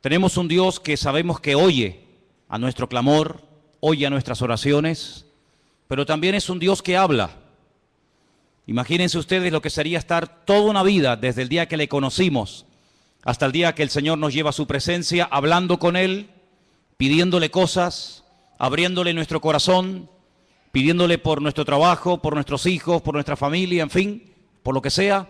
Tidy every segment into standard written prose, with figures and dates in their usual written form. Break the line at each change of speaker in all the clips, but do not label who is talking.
Tenemos un Dios que sabemos que oye a nuestro clamor, oye a nuestras oraciones, pero también es un Dios que habla. Imagínense ustedes lo que sería estar toda una vida, desde el día que le conocimos hasta el día que el Señor nos lleva a su presencia, hablando con Él, pidiéndole cosas, abriéndole nuestro corazón, pidiéndole por nuestro trabajo, por nuestros hijos, por nuestra familia, en fin, por lo que sea,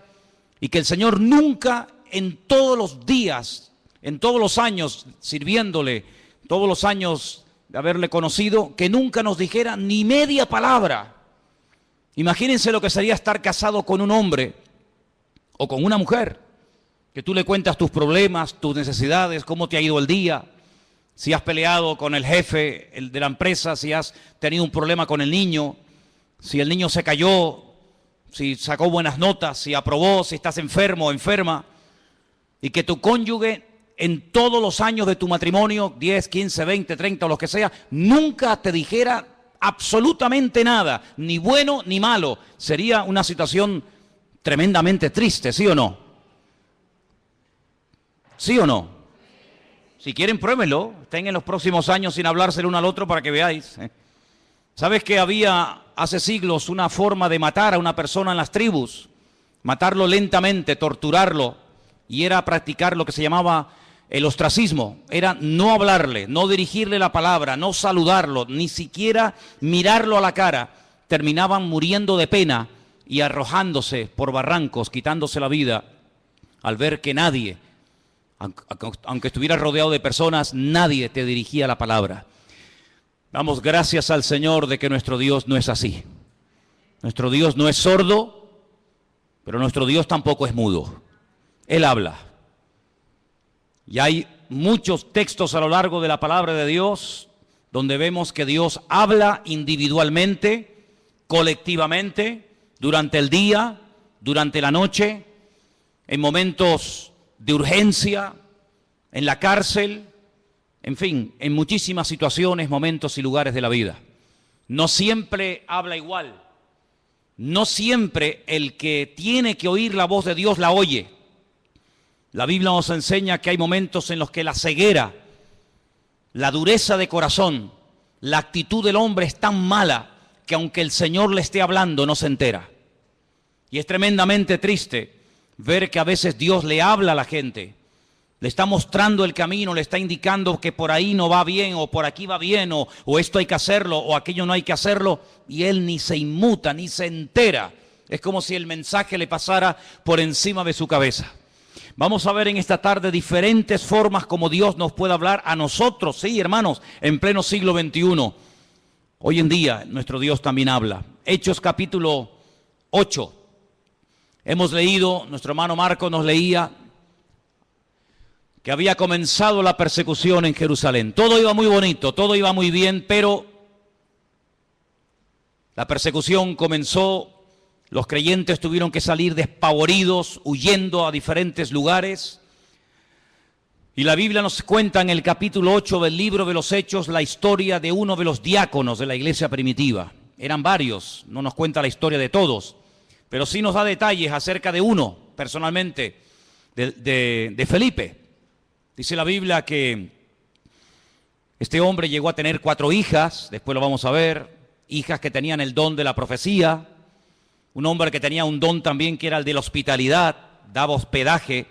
y que el Señor nunca en todos los días, en todos los años sirviéndole, todos los años de haberle conocido, que nunca nos dijera ni media palabra. Imagínense lo que sería estar casado con un hombre o con una mujer, que tú le cuentas tus problemas, tus necesidades, cómo te ha ido el día, si has peleado con el jefe de la empresa, si has tenido un problema con el niño, si el niño se cayó, si sacó buenas notas, si aprobó, si estás enfermo o enferma, y que tu cónyuge en todos los años de tu matrimonio, 10, 15, 20, 30 o lo que sea, nunca te dijera absolutamente nada, ni bueno ni malo. Sería una situación tremendamente triste, ¿sí o no? ¿Sí o no? Si quieren, pruébenlo. Estén en los próximos años sin hablarse el uno al otro para que veáis. ¿Sabes que había hace siglos una forma de matar a una persona en las tribus? Matarlo lentamente, torturarlo. Y era practicar lo que se llamaba el ostracismo. Era no hablarle, no dirigirle la palabra, no saludarlo, ni siquiera mirarlo a la cara. Terminaban muriendo de pena y arrojándose por barrancos, quitándose la vida, al ver que nadie, aunque estuvieras rodeado de personas, nadie te dirigía la palabra. Damos gracias al Señor de que nuestro Dios no es así. Nuestro Dios no es sordo, pero nuestro Dios tampoco es mudo. Él habla. Y hay muchos textos a lo largo de la palabra de Dios donde vemos que Dios habla individualmente, colectivamente, durante el día, durante la noche, en momentos de urgencia, en la cárcel, en fin, en muchísimas situaciones, momentos y lugares de la vida. No siempre habla igual. No siempre el que tiene que oír la voz de Dios la oye. La Biblia nos enseña que hay momentos en los que la ceguera, la dureza de corazón, la actitud del hombre es tan mala que aunque el Señor le esté hablando no se entera. Y es tremendamente triste ver que a veces Dios le habla a la gente, le está mostrando el camino, le está indicando que por ahí no va bien, o por aquí va bien, o esto hay que hacerlo, o aquello no hay que hacerlo, y él ni se inmuta, ni se entera. Es como si el mensaje le pasara por encima de su cabeza. Vamos a ver en esta tarde diferentes formas como Dios nos puede hablar a nosotros, sí, hermanos, en pleno siglo XXI. Hoy en día nuestro Dios también habla. Hechos capítulo 8. Hemos leído, nuestro hermano Marco nos leía que había comenzado la persecución en Jerusalén. Todo iba muy bonito, todo iba muy bien, pero la persecución comenzó, los creyentes tuvieron que salir despavoridos, huyendo a diferentes lugares. Y la Biblia nos cuenta en el capítulo 8 del libro de los Hechos la historia de uno de los diáconos de la iglesia primitiva. Eran varios, no nos cuenta la historia de todos, pero sí nos da detalles acerca de uno, personalmente, de Felipe. Dice la Biblia que este hombre llegó a tener 4 hijas, después lo vamos a ver, hijas que tenían el don de la profecía, un hombre que tenía un don también que era el de la hospitalidad, daba hospedaje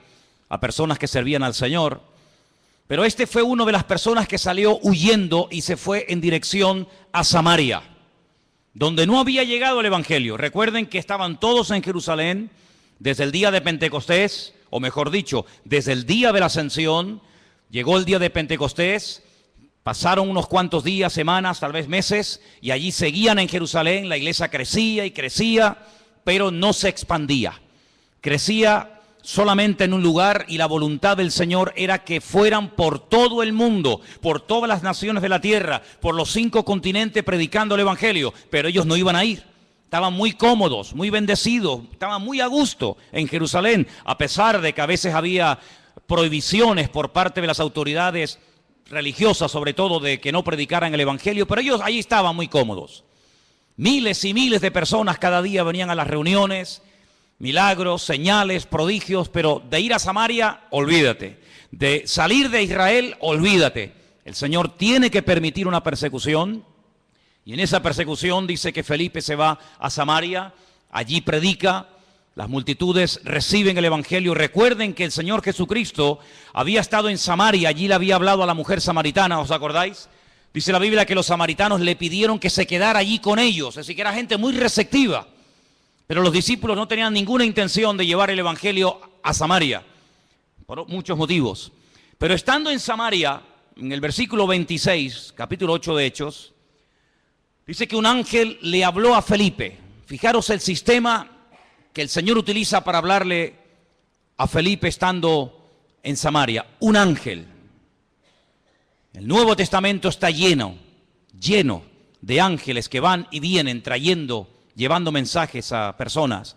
a personas que servían al Señor. Pero este fue una de las personas que salió huyendo y se fue en dirección a Samaria, donde no había llegado el Evangelio. Recuerden que estaban todos en Jerusalén desde el día de Pentecostés, o mejor dicho, desde el día de la Ascensión. Llegó el día de Pentecostés, pasaron unos cuantos días, semanas, tal vez meses, y allí seguían en Jerusalén. La iglesia crecía y crecía, pero no se expandía. Crecía solamente en un lugar, y la voluntad del Señor era que fueran por todo el mundo, por todas las naciones de la tierra, por los 5 continentes predicando el Evangelio, pero ellos no iban a ir. Estaban muy cómodos, muy bendecidos, estaban muy a gusto en Jerusalén, a pesar de que a veces había prohibiciones por parte de las autoridades religiosas, sobre todo, de que no predicaran el Evangelio, pero ellos ahí estaban muy cómodos. Miles y miles de personas cada día venían a las reuniones, milagros, señales, prodigios, pero de ir a Samaria, olvídate. De salir de Israel, olvídate. El Señor tiene que permitir una persecución, y en esa persecución dice que Felipe se va a Samaria, allí predica, las multitudes reciben el evangelio. Recuerden que el Señor Jesucristo había estado en Samaria, allí le había hablado a la mujer samaritana, ¿os acordáis? Dice la Biblia que los samaritanos le pidieron que se quedara allí con ellos, es decir, que era gente muy receptiva. Pero los discípulos no tenían ninguna intención de llevar el evangelio a Samaria, por muchos motivos. Pero estando en Samaria, en el versículo 26, capítulo 8 de Hechos, dice que un ángel le habló a Felipe. Fijaros el sistema que el Señor utiliza para hablarle a Felipe estando en Samaria. Un ángel. El Nuevo Testamento está lleno de ángeles que van y vienen llevando mensajes a personas.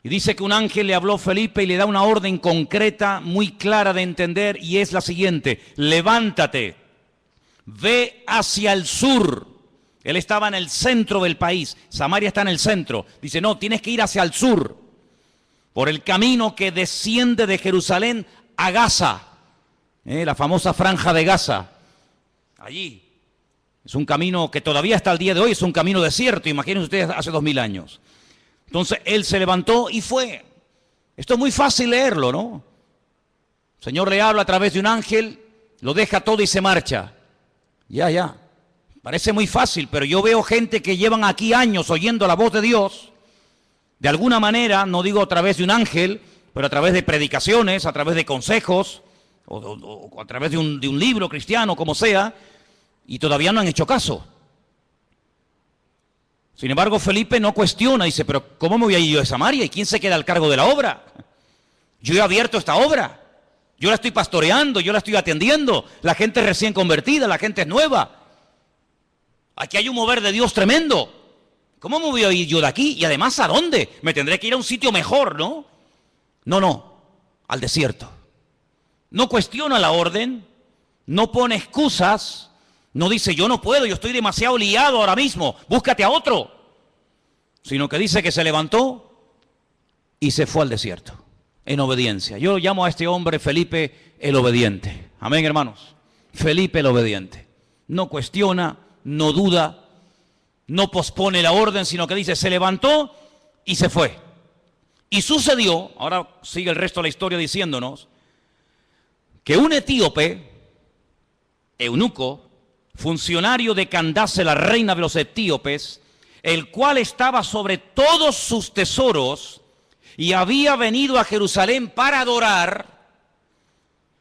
Y dice que un ángel le habló a Felipe y le da una orden concreta, muy clara de entender, y es la siguiente: levántate, ve hacia el sur. Él estaba en el centro del país, Samaria está en el centro. Dice, no, tienes que ir hacia el sur, por el camino que desciende de Jerusalén a Gaza, la famosa franja de Gaza. Allí es un camino que todavía hasta el día de hoy es un camino desierto, imagínense ustedes hace 2000 años. Entonces él se levantó y fue. Esto es muy fácil leerlo, ¿no? El Señor le habla a través de un ángel, lo deja todo y se marcha. Ya. Parece muy fácil, pero yo veo gente que llevan aquí años oyendo la voz de Dios, de alguna manera, no digo a través de un ángel, pero a través de predicaciones, a través de consejos, o a través de un libro cristiano, como sea, y todavía no han hecho caso. Sin embargo, Felipe no cuestiona, dice, pero ¿cómo me voy a ir yo de Samaria? ¿Y quién se queda al cargo de la obra? Yo he abierto esta obra, yo la estoy pastoreando, yo la estoy atendiendo, la gente es recién convertida, la gente es nueva. Aquí hay un mover de Dios tremendo. ¿Cómo me voy a ir yo de aquí? Y además, ¿a dónde? Me tendré que ir a un sitio mejor, ¿no? No, al desierto. No cuestiona la orden, no pone excusas, no dice, yo no puedo, yo estoy demasiado liado ahora mismo, búscate a otro. Sino que dice que se levantó y se fue al desierto, en obediencia. Yo llamo a este hombre Felipe el obediente. Amén, hermanos. Felipe el obediente. No cuestiona, no duda, no pospone la orden, sino que dice, se levantó y se fue. Y sucedió, ahora sigue el resto de la historia diciéndonos, que un etíope, eunuco, funcionario de Candace, la reina de los etíopes, el cual estaba sobre todos sus tesoros y había venido a Jerusalén para adorar,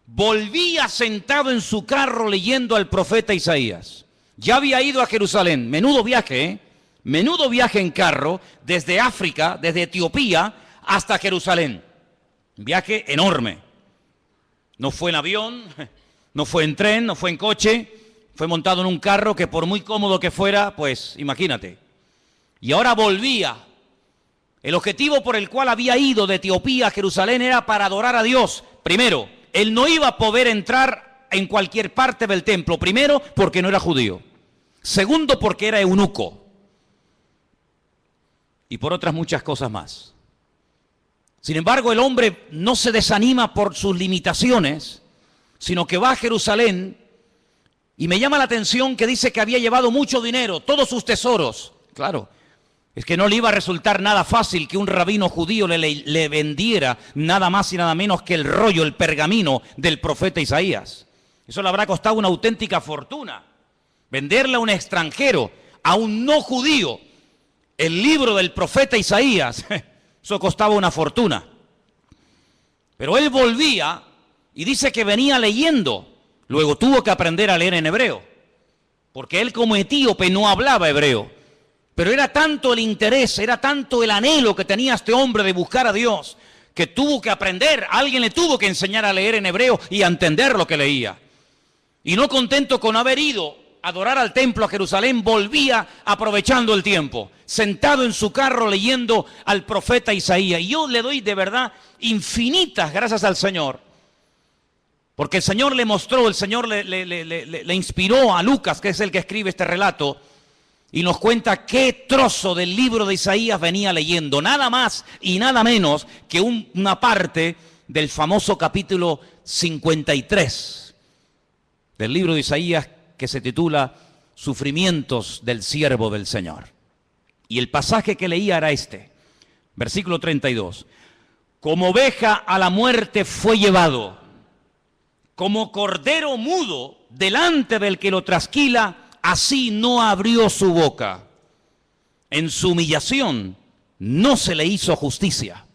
volvía sentado en su carro leyendo al profeta Isaías. Ya había ido a Jerusalén, menudo viaje en carro, desde África, desde Etiopía hasta Jerusalén. Un viaje enorme. No fue en avión, no fue en tren, no fue en coche, fue montado en un carro que por muy cómodo que fuera, pues imagínate. Y ahora volvía. El objetivo por el cual había ido de Etiopía a Jerusalén era para adorar a Dios. Primero, él no iba a poder entrar en cualquier parte del templo. Primero, porque no era judío. Segundo, porque era eunuco. Y por otras muchas cosas más. Sin embargo, el hombre no se desanima por sus limitaciones, sino que va a Jerusalén. Y me llama la atención que dice que había llevado mucho dinero, todos sus tesoros. Claro, es que no le iba a resultar nada fácil que un rabino judío le vendiera nada más y nada menos que el rollo, el pergamino del profeta Isaías. Eso le habrá costado una auténtica fortuna. Venderle a un extranjero, a un no judío, el libro del profeta Isaías, eso costaba una fortuna. Pero él volvía y dice que venía leyendo. Luego tuvo que aprender a leer en hebreo, porque él como etíope no hablaba hebreo. Pero era tanto el interés, era tanto el anhelo que tenía este hombre de buscar a Dios, que tuvo que aprender, alguien le tuvo que enseñar a leer en hebreo y a entender lo que leía. Y no contento con haber ido a adorar al templo a Jerusalén, volvía aprovechando el tiempo, sentado en su carro leyendo al profeta Isaías. Y yo le doy de verdad infinitas gracias al Señor, porque el Señor le mostró, el Señor le inspiró a Lucas, que es el que escribe este relato, y nos cuenta qué trozo del libro de Isaías venía leyendo, nada más y nada menos que una parte del famoso capítulo 53 del libro de Isaías, que se titula Sufrimientos del siervo del Señor. Y el pasaje que leía era este, versículo 32. Como oveja a la muerte fue llevado, como cordero mudo delante del que lo trasquila, así no abrió su boca. En su humillación no se le hizo justicia.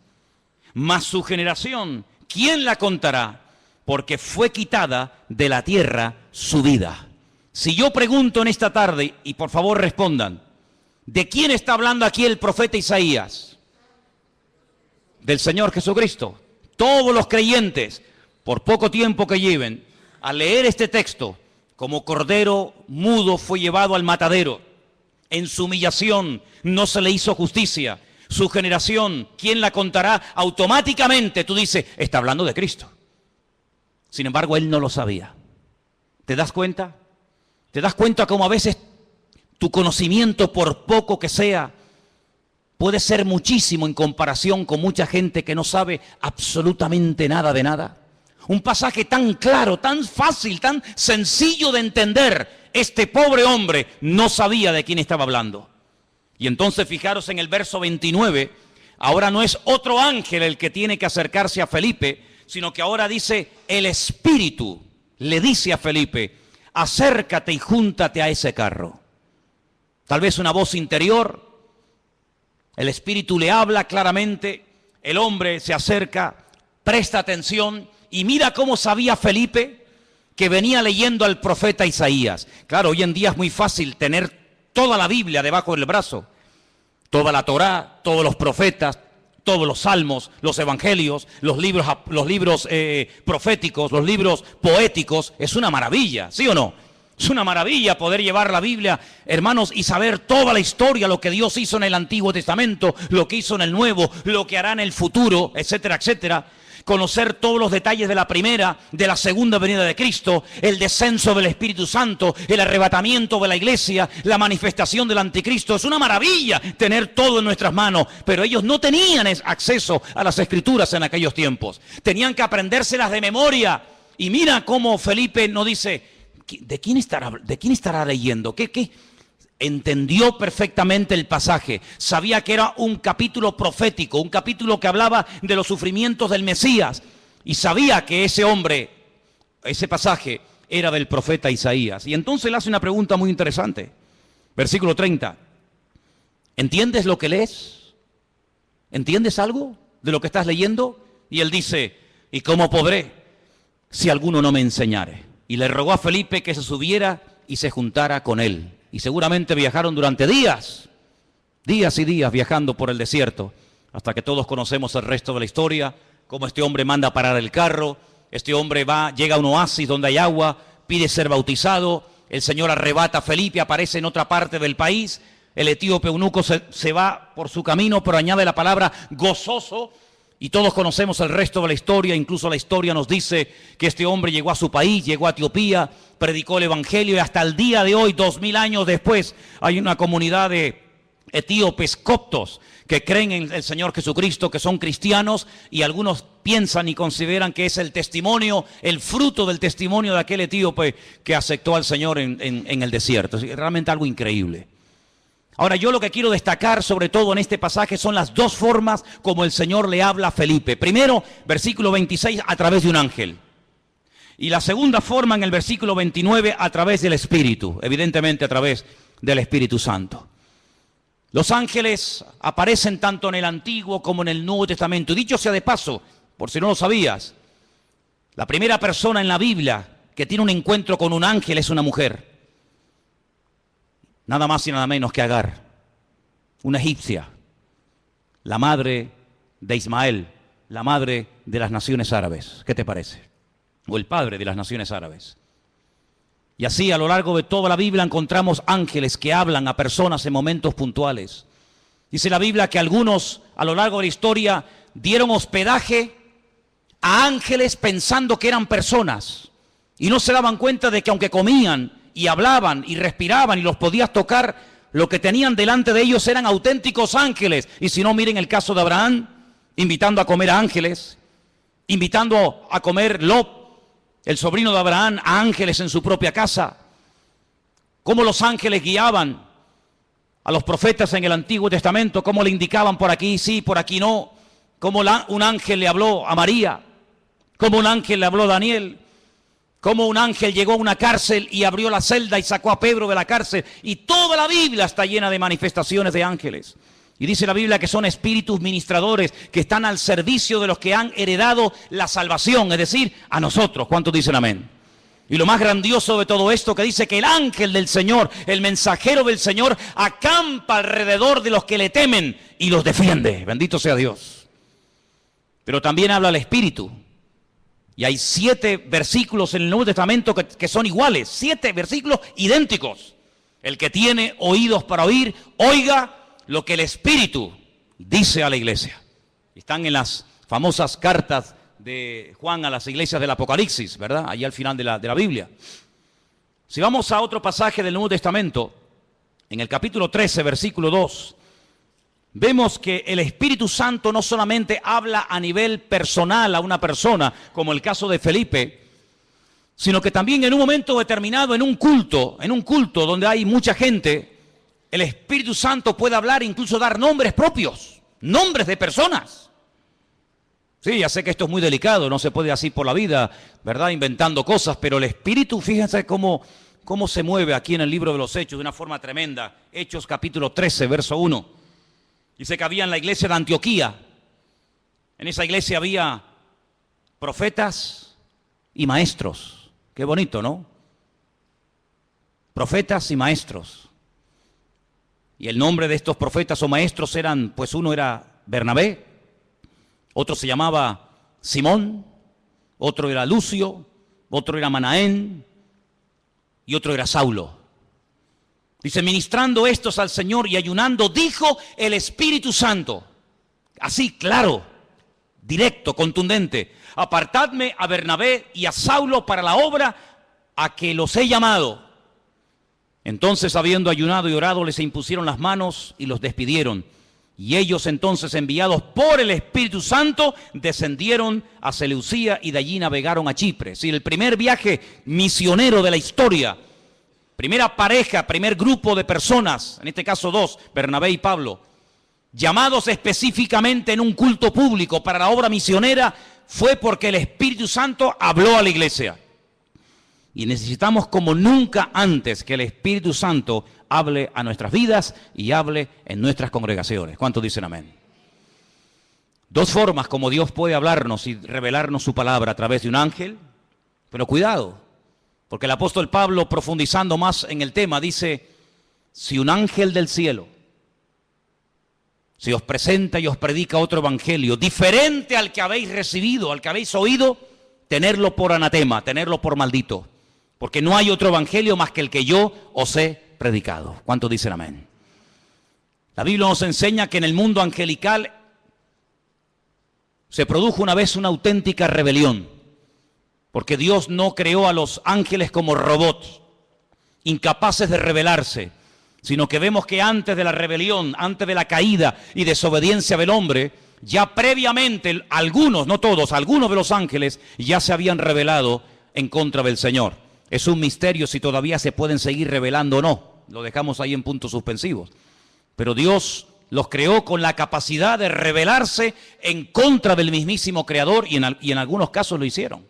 Mas su generación, ¿quién la contará? Porque fue quitada de la tierra su vida. Si yo pregunto en esta tarde, y por favor respondan, ¿de quién está hablando aquí el profeta Isaías? Del Señor Jesucristo. Todos los creyentes, por poco tiempo que lleven, al leer este texto, como cordero mudo fue llevado al matadero. En su humillación no se le hizo justicia. Su generación, ¿quién la contará? Automáticamente tú dices, está hablando de Cristo. Sin embargo, él no lo sabía. ¿Te das cuenta? ¿Te das cuenta cómo a veces tu conocimiento, por poco que sea, puede ser muchísimo en comparación con mucha gente que no sabe absolutamente nada de nada? Un pasaje tan claro, tan fácil, tan sencillo de entender. Este pobre hombre no sabía de quién estaba hablando. Y entonces fijaros en el verso 29, ahora no es otro ángel el que tiene que acercarse a Felipe, sino que ahora dice, el Espíritu le dice a Felipe, acércate y júntate a ese carro. Tal vez una voz interior, el Espíritu le habla claramente, el hombre se acerca, presta atención y mira cómo sabía Felipe que venía leyendo al profeta Isaías. Claro, hoy en día es muy fácil tener toda la Biblia debajo del brazo, toda la Torá, todos los profetas, todos los salmos, los evangelios, los libros proféticos, los libros poéticos. Es una maravilla, ¿sí o no? Es una maravilla poder llevar la Biblia, hermanos, y saber toda la historia, lo que Dios hizo en el Antiguo Testamento, lo que hizo en el Nuevo, lo que hará en el futuro, etcétera, etcétera. Conocer todos los detalles de la primera, de la segunda venida de Cristo, el descenso del Espíritu Santo, el arrebatamiento de la iglesia, la manifestación del anticristo. Es una maravilla tener todo en nuestras manos, pero ellos no tenían acceso a las Escrituras en aquellos tiempos. Tenían que aprendérselas de memoria. Y mira cómo Felipe no dice, ¿de quién estará leyendo? ¿Qué? Entendió perfectamente el pasaje, sabía que era un capítulo profético, un capítulo que hablaba de los sufrimientos del Mesías, y sabía que ese hombre, ese pasaje, era del profeta Isaías. Y entonces le hace una pregunta muy interesante. Versículo 30. ¿Entiendes lo que lees? ¿Entiendes algo de lo que estás leyendo? Y él dice, ¿y cómo podré si alguno no me enseñare? Y le rogó a Felipe que se subiera y se juntara con él. Y seguramente viajaron durante días y días viajando por el desierto, hasta que todos conocemos el resto de la historia, cómo este hombre manda parar el carro, este hombre llega a un oasis donde hay agua, pide ser bautizado, el Señor arrebata a Felipe, aparece en otra parte del país, el etíope eunuco se va por su camino, pero añade la palabra gozoso, y todos conocemos el resto de la historia. Incluso la historia nos dice que este hombre llegó a su país, llegó a Etiopía, predicó el evangelio, y hasta el día de hoy, 2000 años después, hay una comunidad de etíopes coptos que creen en el Señor Jesucristo, que son cristianos, y algunos piensan y consideran que es el testimonio, el fruto del testimonio de aquel etíope que aceptó al Señor en el desierto. Es realmente algo increíble. Ahora, yo lo que quiero destacar sobre todo en este pasaje son las dos formas como el Señor le habla a Felipe. Primero, versículo 26, a través de un ángel. Y la segunda forma en el versículo 29, a través del Espíritu, evidentemente a través del Espíritu Santo. Los ángeles aparecen tanto en el Antiguo como en el Nuevo Testamento. Y dicho sea de paso, por si no lo sabías, la primera persona en la Biblia que tiene un encuentro con un ángel es una mujer. Nada más y nada menos que Agar, una egipcia, la madre de Ismael, la madre de las naciones árabes. ¿Qué te parece? O el padre de las naciones árabes. Y así a lo largo de toda la Biblia encontramos ángeles que hablan a personas en momentos puntuales. Dice la Biblia que algunos a lo largo de la historia dieron hospedaje a ángeles pensando que eran personas. Y no se daban cuenta de que aunque comían y hablaban y respiraban y los podías tocar, Lo que tenían delante de ellos eran auténticos ángeles. Y si no, miren el caso de Abraham, invitando a comer a ángeles, invitando a comer Lot, el sobrino de Abraham, a ángeles en su propia casa. Cómo los ángeles guiaban a los profetas en el Antiguo Testamento, cómo le indicaban por aquí sí, por aquí no. Cómo un ángel le habló a María, cómo un ángel le habló a Daniel, cómo un ángel llegó a una cárcel y abrió la celda y sacó a Pedro de la cárcel. Y toda la Biblia está llena de manifestaciones de ángeles. Y dice la Biblia que son espíritus ministradores que están al servicio de los que han heredado la salvación, es decir, a nosotros. ¿Cuántos dicen amén? Y lo más grandioso de todo esto que dice que el ángel del Señor, el mensajero del Señor, acampa alrededor de los que le temen y los defiende. Bendito sea Dios. Pero también habla el Espíritu. Y hay 7 versículos en el Nuevo Testamento que son iguales, 7 versículos idénticos. El que tiene oídos para oír, oiga lo que el Espíritu dice a la iglesia. Están en las famosas cartas de Juan a las iglesias del Apocalipsis, ¿verdad? Allí al final de la Biblia. Si vamos a otro pasaje del Nuevo Testamento, en el capítulo 13, versículo 2, vemos que el Espíritu Santo no solamente habla a nivel personal a una persona, como el caso de Felipe, sino que también en un momento determinado, en un culto donde hay mucha gente, el Espíritu Santo puede hablar e incluso dar nombres propios, nombres de personas. Sí, ya sé que esto es muy delicado, no se puede así por la vida, ¿verdad? Inventando cosas, pero el Espíritu, fíjense cómo se mueve aquí en el libro de los Hechos de una forma tremenda. Hechos capítulo 13, verso 1. Dice que había en la iglesia de Antioquía, en esa iglesia había profetas y maestros. Qué bonito, ¿no? Profetas y maestros. Y el nombre de estos profetas o maestros eran, pues uno era Bernabé, otro se llamaba Simón, otro era Lucio, otro era Manaén y otro era Saulo. Dice, ministrando estos al Señor y ayunando, dijo el Espíritu Santo, así claro, directo, contundente, apartadme a Bernabé y a Saulo para la obra a que los he llamado. Entonces, habiendo ayunado y orado, les impusieron las manos y los despidieron. Y ellos entonces, enviados por el Espíritu Santo, descendieron a Seleucía y de allí navegaron a Chipre. Es decir, el primer viaje misionero de la historia, primera pareja, primer grupo de personas, en este caso 2, Bernabé y Pablo, llamados específicamente en un culto público para la obra misionera, fue porque el Espíritu Santo habló a la iglesia. Y necesitamos como nunca antes que el Espíritu Santo hable a nuestras vidas y hable en nuestras congregaciones. ¿Cuántos dicen amén? 2 formas como Dios puede hablarnos y revelarnos su palabra a través de un ángel. Pero cuidado, porque el apóstol Pablo, profundizando más en el tema, dice, si un ángel del cielo se os presenta y os predica otro evangelio diferente al que habéis recibido, al que habéis oído, tenerlo por anatema, tenerlo por maldito. Porque no hay otro evangelio más que el que yo os he predicado. ¿Cuántos dicen amén? La Biblia nos enseña que en el mundo angelical se produjo una vez una auténtica rebelión. Porque Dios no creó a los ángeles como robots, incapaces de rebelarse, sino que vemos que antes de la rebelión, antes de la caída y desobediencia del hombre, ya previamente algunos, no todos, algunos de los ángeles ya se habían rebelado en contra del Señor. Es un misterio si todavía se pueden seguir rebelando o no. Lo dejamos ahí en puntos suspensivos. Pero Dios los creó con la capacidad de rebelarse en contra del mismísimo Creador y en algunos casos lo hicieron.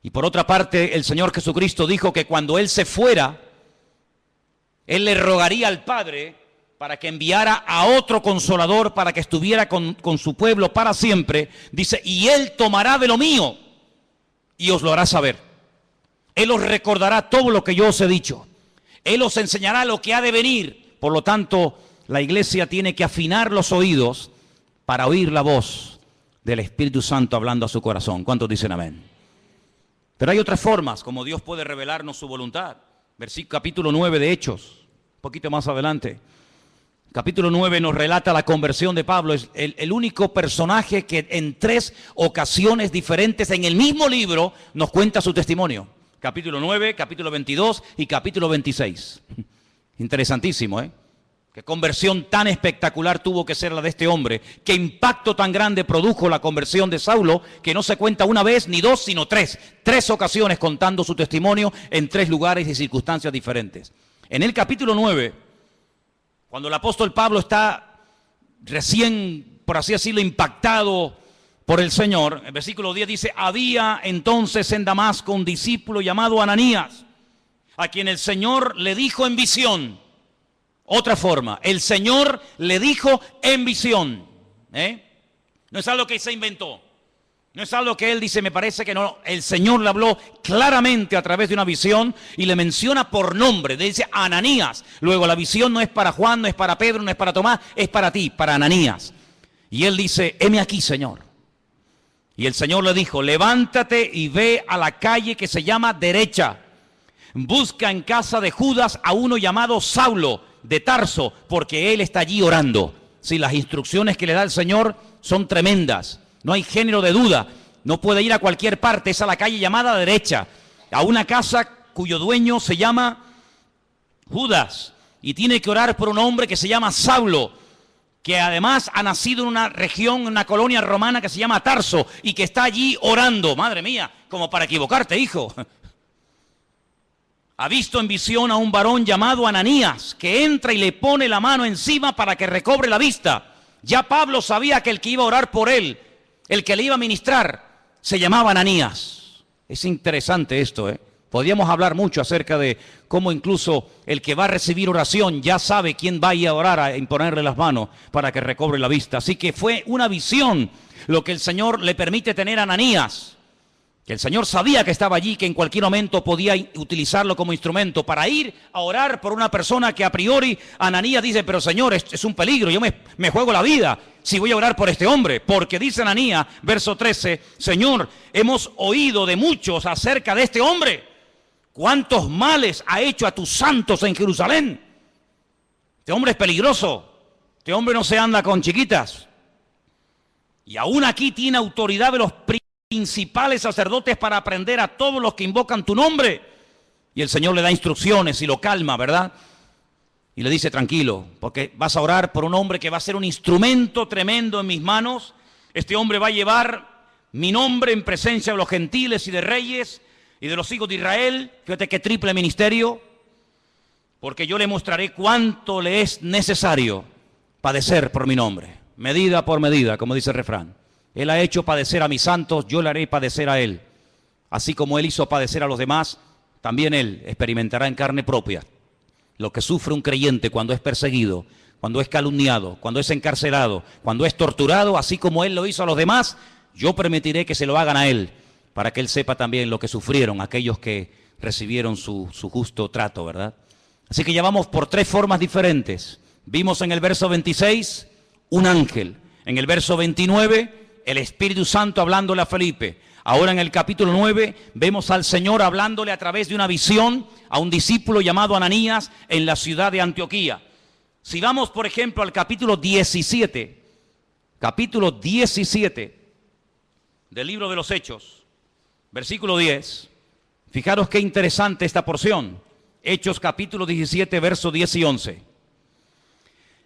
Y por otra parte, el Señor Jesucristo dijo que cuando Él se fuera, Él le rogaría al Padre para que enviara a otro Consolador para que estuviera con su pueblo para siempre. Dice, y Él tomará de lo mío y os lo hará saber. Él os recordará todo lo que yo os he dicho. Él os enseñará lo que ha de venir. Por lo tanto, la iglesia tiene que afinar los oídos para oír la voz del Espíritu Santo hablando a su corazón. ¿Cuántos dicen amén? Pero hay otras formas como Dios puede revelarnos su voluntad. Capítulo 9 de Hechos, un poquito más adelante. Capítulo 9 nos relata la conversión de Pablo. Es el único personaje que en 3 ocasiones diferentes en el mismo libro nos cuenta su testimonio. Capítulo 9, capítulo 22 y capítulo 26. Interesantísimo, ¿eh? Qué conversión tan espectacular tuvo que ser la de este hombre. Qué impacto tan grande produjo la conversión de Saulo, que no se cuenta una vez ni dos, sino tres. 3 ocasiones contando su testimonio en 3 lugares y circunstancias diferentes. En el capítulo 9, cuando el apóstol Pablo está recién, por así decirlo, impactado por el Señor, el versículo 10 dice: había entonces en Damasco un discípulo llamado Ananías, a quien el Señor le dijo en visión. Otra forma, el Señor le dijo en visión. No es algo que se inventó. No es algo que él dice, me parece que no. El Señor le habló claramente a través de una visión y le menciona por nombre. Le dice Ananías. Luego la visión no es para Juan, no es para Pedro, no es para Tomás, es para ti, para Ananías. Y él dice: heme aquí, Señor. Y el Señor le dijo: levántate y ve a la calle que se llama Derecha. Busca en casa de Judas a uno llamado Saulo de Tarso, porque él está allí orando. Sí, las instrucciones que le da el Señor son tremendas. No hay género de duda. No puede ir a cualquier parte. Es a la calle llamada Derecha, a una casa cuyo dueño se llama Judas. Y tiene que orar por un hombre que se llama Saulo, que además ha nacido en una región, en una colonia romana que se llama Tarso, y que está allí orando. Madre mía, como para equivocarte, hijo. Ha visto en visión a un varón llamado Ananías, que entra y le pone la mano encima para que recobre la vista. Ya Pablo sabía que el que iba a orar por él, el que le iba a ministrar, se llamaba Ananías. Es interesante esto, ¿eh? Podríamos hablar mucho acerca de cómo incluso el que va a recibir oración ya sabe quién va a ir a orar, a imponerle las manos para que recobre la vista. Así que fue una visión lo que el Señor le permite tener a Ananías. Que el Señor sabía que estaba allí, que en cualquier momento podía utilizarlo como instrumento para ir a orar por una persona que a priori Ananías dice: pero Señor, es un peligro, yo me juego la vida si voy a orar por este hombre. Porque dice Ananías, verso 13, Señor, hemos oído de muchos acerca de este hombre. ¿Cuántos males ha hecho a tus santos en Jerusalén? Este hombre es peligroso, este hombre no se anda con chiquitas. Y aún aquí tiene autoridad de los principales sacerdotes para aprender a todos los que invocan tu nombre. Y el Señor le da instrucciones y lo calma, ¿verdad? Y le dice: tranquilo, porque vas a orar por un hombre que va a ser un instrumento tremendo en mis manos. Este hombre va a llevar mi nombre en presencia de los gentiles y de reyes y de los hijos de Israel. Fíjate qué triple ministerio. Porque yo le mostraré cuánto le es necesario padecer por mi nombre, medida por medida, como dice el refrán. Él ha hecho padecer a mis santos, yo le haré padecer a él. Así como él hizo padecer a los demás, también él experimentará en carne propia lo que sufre un creyente cuando es perseguido, cuando es calumniado, cuando es encarcelado, cuando es torturado. Así como él lo hizo a los demás, yo permitiré que se lo hagan a él, para que él sepa también lo que sufrieron aquellos que recibieron su justo trato, ¿verdad? Así que ya vamos por 3 formas diferentes. Vimos en el verso 26 un ángel, en el verso 29 el Espíritu Santo hablándole a Felipe. Ahora en el capítulo 9 vemos al Señor hablándole a través de una visión a un discípulo llamado Ananías en la ciudad de Antioquía. Si vamos, por ejemplo, al capítulo 17 del libro de los Hechos, versículo 10, fijaros qué interesante esta porción. Hechos capítulo 17, versos 10 y 11.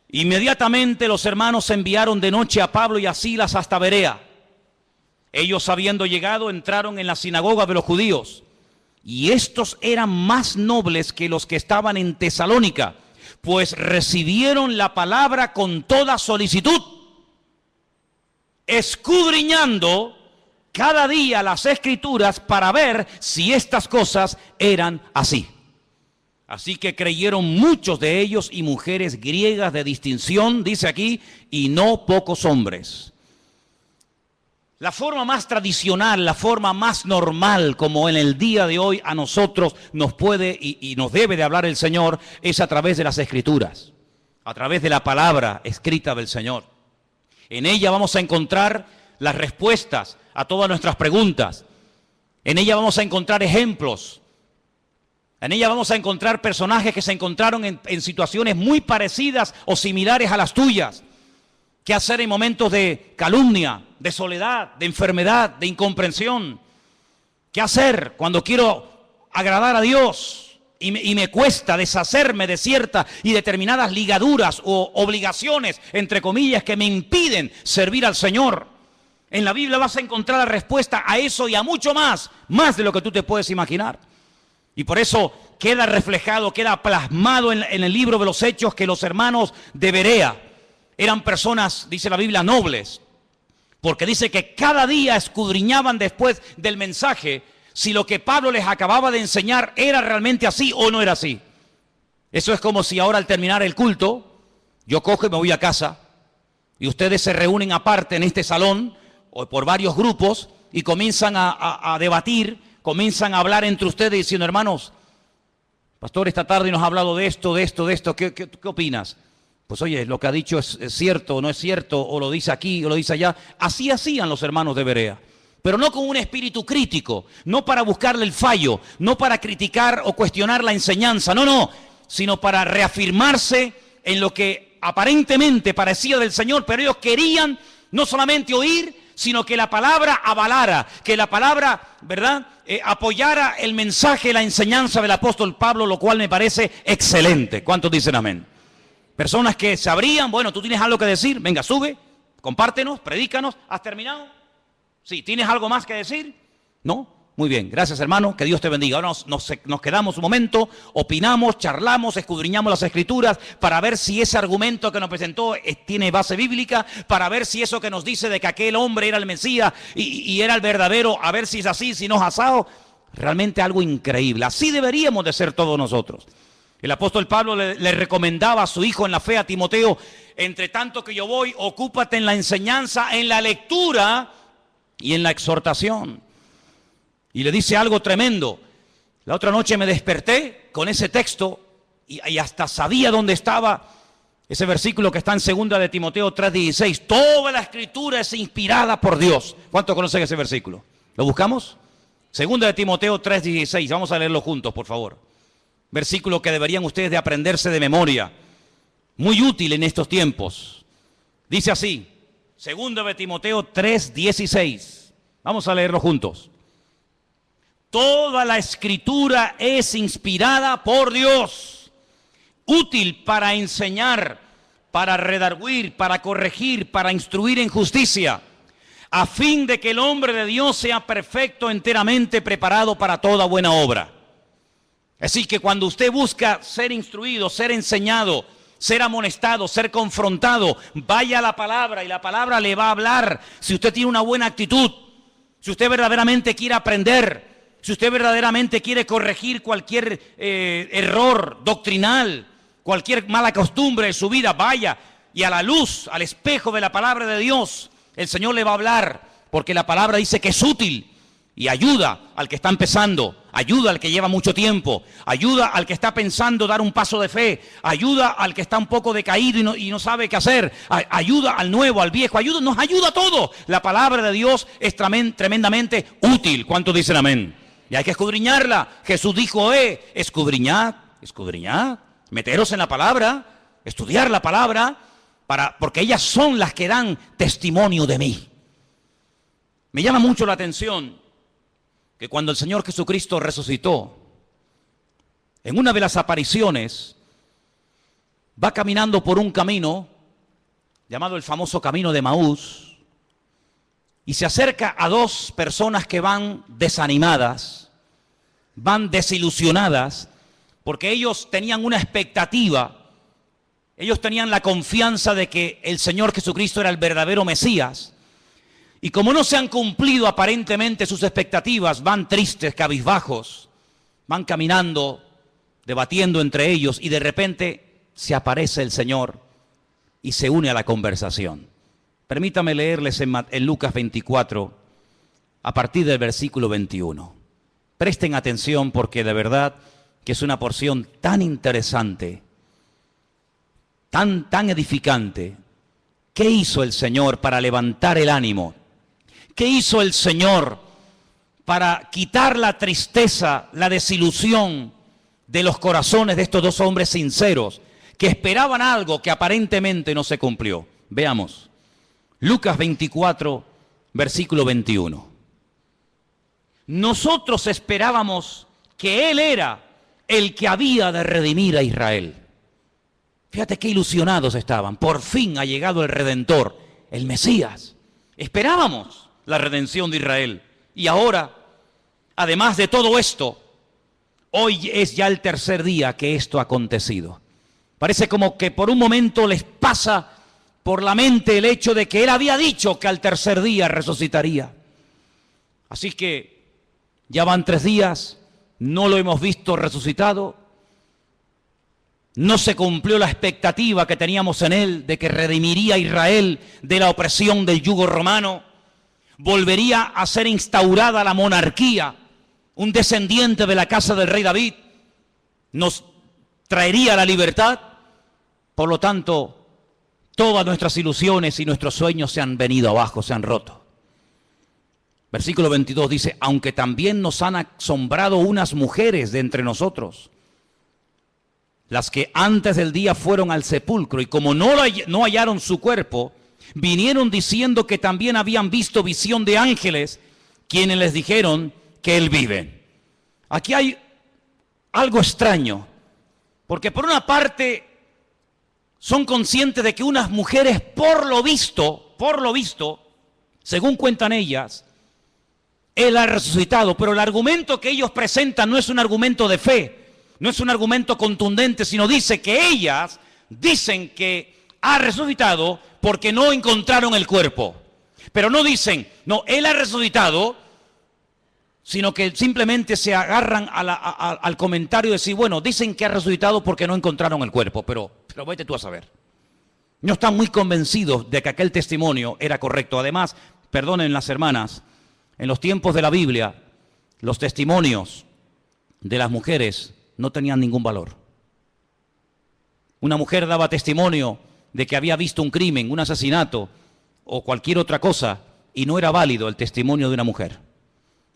Inmediatamente los hermanos enviaron de noche a Pablo y a Silas hasta Berea. Ellos, habiendo llegado, entraron en la sinagoga de los judíos. Y estos eran más nobles que los que estaban en Tesalónica, pues recibieron la palabra con toda solicitud, escudriñando cada día las Escrituras para ver si estas cosas eran así. Así que creyeron muchos de ellos y mujeres griegas de distinción, dice aquí, y no pocos hombres. La forma más tradicional, la forma más normal, como en el día de hoy a nosotros nos puede y nos debe de hablar el Señor, es a través de las Escrituras, a través de la palabra escrita del Señor. En ella vamos a encontrar las respuestas a todas nuestras preguntas. En ella vamos a encontrar ejemplos. En ella vamos a encontrar personajes que se encontraron en situaciones muy parecidas o similares a las tuyas. ¿Qué hacer en momentos de calumnia, de soledad, de enfermedad, de incomprensión? ¿Qué hacer cuando quiero agradar a Dios? y me cuesta deshacerme de ciertas y determinadas ligaduras o obligaciones, entre comillas, que me impiden servir al Señor. En la Biblia vas a encontrar la respuesta a eso y a mucho más de lo que tú te puedes imaginar. Y por eso queda reflejado, queda plasmado en el libro de los Hechos que los hermanos de Berea eran personas, dice la Biblia, nobles. Porque dice que cada día escudriñaban después del mensaje si lo que Pablo les acababa de enseñar era realmente así o no era así. Eso es como si ahora al terminar el culto, yo cojo y me voy a casa y ustedes se reúnen aparte en este salón o por varios grupos y comienzan a debatir, comienzan a hablar entre ustedes diciendo, hermanos, pastor, esta tarde nos ha hablado de esto, ¿qué opinas? Pues oye, lo que ha dicho es cierto o no es cierto, o lo dice aquí o lo dice allá. Así hacían los hermanos de Berea. Pero no con un espíritu crítico, no para buscarle el fallo, no para criticar o cuestionar la enseñanza, no, sino para reafirmarse en lo que aparentemente parecía del Señor, pero ellos querían no solamente oír, sino que la palabra avalara, que la palabra, ¿verdad?, apoyara el mensaje, la enseñanza del apóstol Pablo, lo cual me parece excelente. ¿Cuántos dicen amén? Personas que sabrían, bueno, tú tienes algo que decir, venga, sube, compártenos, predícanos, ¿has terminado? Sí, ¿tienes algo más que decir? ¿No? Muy bien, gracias hermano, que Dios te bendiga. Ahora nos quedamos un momento, opinamos, charlamos, escudriñamos las Escrituras para ver si ese argumento que nos presentó tiene base bíblica, para ver si eso que nos dice de que aquel hombre era el Mesías y era el verdadero, a ver si es así, si no es asado. Realmente algo increíble. Así deberíamos de ser todos nosotros. El apóstol Pablo le recomendaba a su hijo en la fe, a Timoteo, entre tanto que yo voy, ocúpate en la enseñanza, en la lectura y en la exhortación. Y le dice algo tremendo. La otra noche me desperté con ese texto y hasta sabía dónde estaba ese versículo que está en 2 de Timoteo 3:16. Toda la Escritura es inspirada por Dios. ¿Cuántos conocen ese versículo? ¿Lo buscamos? 2 de Timoteo 3:16. Vamos a leerlo juntos, por favor. Versículo que deberían ustedes de aprenderse de memoria. Muy útil en estos tiempos. Dice así. 2 de Timoteo 3:16. Vamos a leerlo juntos. Toda la Escritura es inspirada por Dios, útil para enseñar, para redarguir, para corregir, para instruir en justicia, a fin de que el hombre de Dios sea perfecto, enteramente preparado para toda buena obra. Así que cuando usted busca ser instruido, ser enseñado, ser amonestado, ser confrontado, vaya a la palabra y la palabra le va a hablar. Si usted tiene una buena actitud, si usted verdaderamente quiere aprender, si usted verdaderamente quiere corregir cualquier error doctrinal, cualquier mala costumbre de su vida, vaya y a la luz, al espejo de la palabra de Dios, el Señor le va a hablar, porque la palabra dice que es útil y ayuda al que está empezando, ayuda al que lleva mucho tiempo, ayuda al que está pensando dar un paso de fe, ayuda al que está un poco decaído y no sabe qué hacer, ayuda al nuevo, al viejo, nos ayuda a todo. La palabra de Dios es tremendamente útil. ¿Cuántos dicen amén? Y hay que escudriñarla. Jesús dijo, escudriñad, meteros en la palabra, estudiar la palabra, porque ellas son las que dan testimonio de mí. Me llama mucho la atención que cuando el Señor Jesucristo resucitó, en una de las apariciones, va caminando por un camino, llamado el famoso camino de Emaús, y se acerca a dos personas que van desanimadas, van desilusionadas, porque ellos tenían una expectativa, ellos tenían la confianza de que el Señor Jesucristo era el verdadero Mesías, y como no se han cumplido aparentemente sus expectativas, van tristes, cabizbajos, van caminando, debatiendo entre ellos, y de repente se aparece el Señor y se une a la conversación. Permítame leerles en Lucas 24, a partir del versículo 21. Presten atención porque de verdad que es una porción tan interesante, tan edificante. ¿Qué hizo el Señor para levantar el ánimo? ¿Qué hizo el Señor para quitar la tristeza, la desilusión de los corazones de estos dos hombres sinceros que esperaban algo que aparentemente no se cumplió? Veamos. Lucas 24, versículo 21. Nosotros esperábamos que Él era el que había de redimir a Israel. Fíjate qué ilusionados estaban. Por fin ha llegado el Redentor, el Mesías. Esperábamos la redención de Israel. Y ahora, además de todo esto, hoy es ya el tercer día que esto ha acontecido. Parece como que por un momento les pasa por la mente el hecho de que él había dicho que al tercer día resucitaría. Así que ya van 3 días, no lo hemos visto resucitado. No se cumplió la expectativa que teníamos en él de que redimiría a Israel de la opresión del yugo romano. Volvería a ser instaurada la monarquía. Un descendiente de la casa del rey David nos traería la libertad. Por lo tanto, todas nuestras ilusiones y nuestros sueños se han venido abajo, se han roto. Versículo 22 dice, aunque también nos han asombrado unas mujeres de entre nosotros, las que antes del día fueron al sepulcro y como no hallaron su cuerpo, vinieron diciendo que también habían visto visión de ángeles, quienes les dijeron que él vive. Aquí hay algo extraño, porque por una parte son conscientes de que unas mujeres por lo visto, según cuentan ellas, él ha resucitado, pero el argumento que ellos presentan no es un argumento de fe, no es un argumento contundente, sino dice que ellas dicen que ha resucitado porque no encontraron el cuerpo. Pero no dicen, no, él ha resucitado, sino que simplemente se agarran al comentario de decir, bueno, dicen que ha resucitado porque no encontraron el cuerpo, pero vete tú a saber. No están muy convencidos de que aquel testimonio era correcto. Además, perdonen las hermanas, en los tiempos de la Biblia, los testimonios de las mujeres no tenían ningún valor. Una mujer daba testimonio de que había visto un crimen, un asesinato o cualquier otra cosa y no era válido el testimonio de una mujer.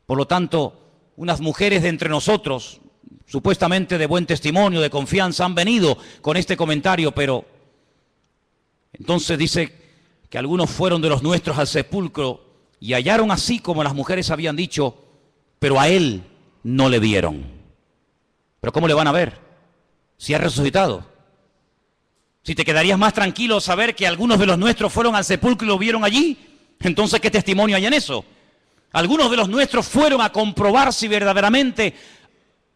Por lo tanto, unas mujeres de entre nosotros, supuestamente de buen testimonio, de confianza, han venido con este comentario, pero entonces dice que algunos fueron de los nuestros al sepulcro y hallaron así como las mujeres habían dicho, pero a él no le vieron. ¿Pero cómo le van a ver si ha resucitado? Si te quedarías más tranquilo saber que algunos de los nuestros fueron al sepulcro y lo vieron allí, entonces ¿qué testimonio hay en eso? Algunos de los nuestros fueron a comprobar si verdaderamente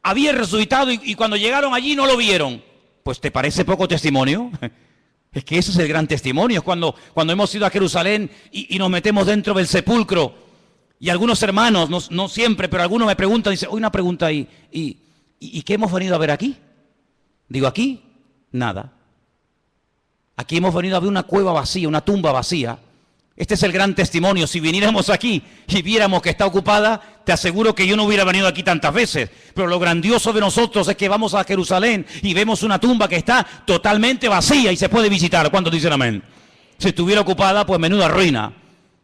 había resucitado y cuando llegaron allí no lo vieron. Pues ¿te parece poco testimonio? Es que ese es el gran testimonio. Es cuando hemos ido a Jerusalén y nos metemos dentro del sepulcro y algunos hermanos, no siempre, pero algunos me preguntan, dicen, hoy una pregunta ahí, ¿y qué hemos venido a ver aquí? Digo, aquí, nada. Aquí hemos venido a ver una cueva vacía, una tumba vacía. Este es el gran testimonio. Si viniéramos aquí y viéramos que está ocupada, te aseguro que yo no hubiera venido aquí tantas veces. Pero lo grandioso de nosotros es que vamos a Jerusalén y vemos una tumba que está totalmente vacía y se puede visitar. ¿Cuántos dicen amén? Si estuviera ocupada, pues menuda ruina.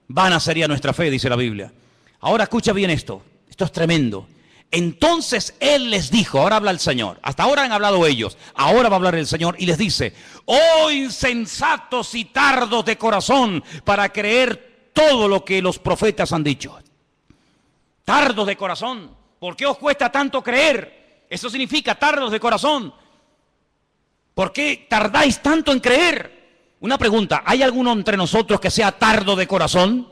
Vana sería nuestra fe, dice la Biblia. Ahora escucha bien esto. Esto es tremendo. Entonces él les dijo, ahora habla el Señor, hasta ahora han hablado ellos, ahora va a hablar el Señor y les dice, oh insensatos y tardos de corazón para creer todo lo que los profetas han dicho. Tardos de corazón, ¿por qué os cuesta tanto creer? Eso significa tardos de corazón. ¿Por qué tardáis tanto en creer? Una pregunta, ¿hay alguno entre nosotros que sea tardo de corazón?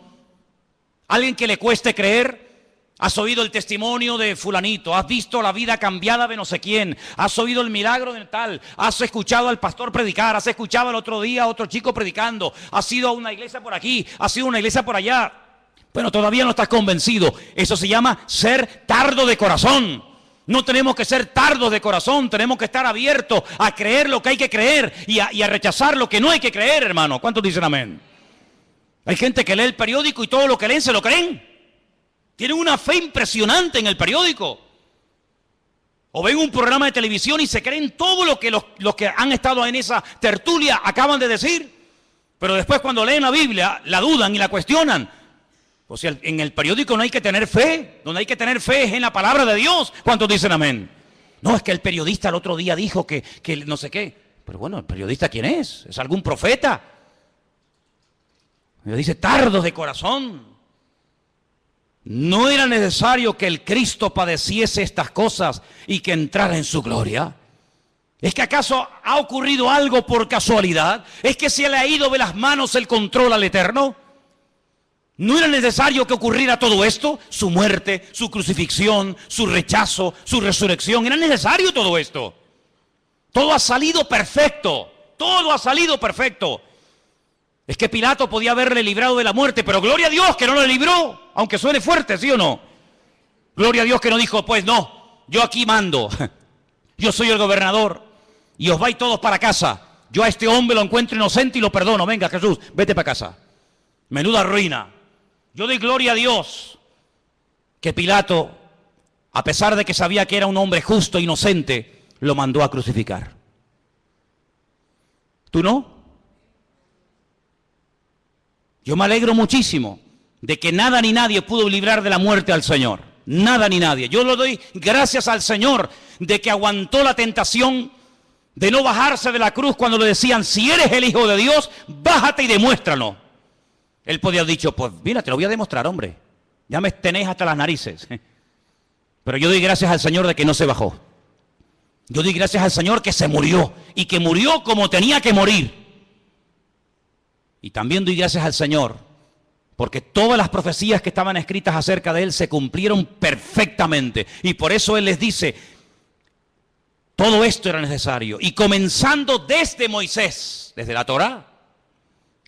¿Alguien que le cueste creer? Has oído el testimonio de fulanito, has visto la vida cambiada de no sé quién, has oído el milagro de tal, has escuchado al pastor predicar, has escuchado el otro día a otro chico predicando, has ido a una iglesia por aquí, has ido a una iglesia por allá, pero todavía no estás convencido. Eso se llama ser tardo de corazón. No tenemos que ser tardos de corazón, tenemos que estar abiertos a creer lo que hay que creer y a rechazar lo que no hay que creer, hermano. ¿Cuántos dicen amén? Hay gente que lee el periódico y todo lo que leen se lo creen. Tienen una fe impresionante en el periódico. O ven un programa de televisión y se creen todo lo que los que han estado en esa tertulia acaban de decir. Pero después cuando leen la Biblia, la dudan y la cuestionan. O sea, en el periódico no hay que tener fe. Donde hay que tener fe es en la palabra de Dios. ¿Cuántos dicen amén? No, es que el periodista el otro día dijo que no sé qué. Pero bueno, ¿el periodista quién es? ¿Es algún profeta? Me dice, tardos de corazón. ¿No era necesario que el Cristo padeciese estas cosas y que entrara en su gloria? ¿Es que acaso ha ocurrido algo por casualidad? ¿Es que se le ha ido de las manos el control al Eterno? ¿No era necesario que ocurriera todo esto? Su muerte, su crucifixión, su rechazo, su resurrección. ¿Era necesario todo esto? Todo ha salido perfecto. Todo ha salido perfecto. Es que Pilato podía haberle librado de la muerte, pero gloria a Dios que no le libró, aunque suene fuerte, ¿sí o no? Gloria a Dios que no dijo, pues no, yo aquí mando. Yo soy el gobernador y os vais todos para casa. Yo a este hombre lo encuentro inocente y lo perdono. Venga, Jesús, vete para casa. Menuda ruina. Yo doy gloria a Dios que Pilato, a pesar de que sabía que era un hombre justo e inocente, lo mandó a crucificar. ¿Tú no? Yo me alegro muchísimo de que nada ni nadie pudo librar de la muerte al Señor. Nada ni nadie. Yo le doy gracias al Señor de que aguantó la tentación de no bajarse de la cruz cuando le decían, si eres el Hijo de Dios, bájate y demuéstralo. Él podía haber dicho, pues mira, te lo voy a demostrar, hombre. Ya me tenéis hasta las narices. Pero yo doy gracias al Señor de que no se bajó. Yo doy gracias al Señor que se murió y que murió como tenía que morir. Y también doy gracias al Señor porque todas las profecías que estaban escritas acerca de Él se cumplieron perfectamente. Y por eso Él les dice, todo esto era necesario. Y comenzando desde Moisés, desde la Torá,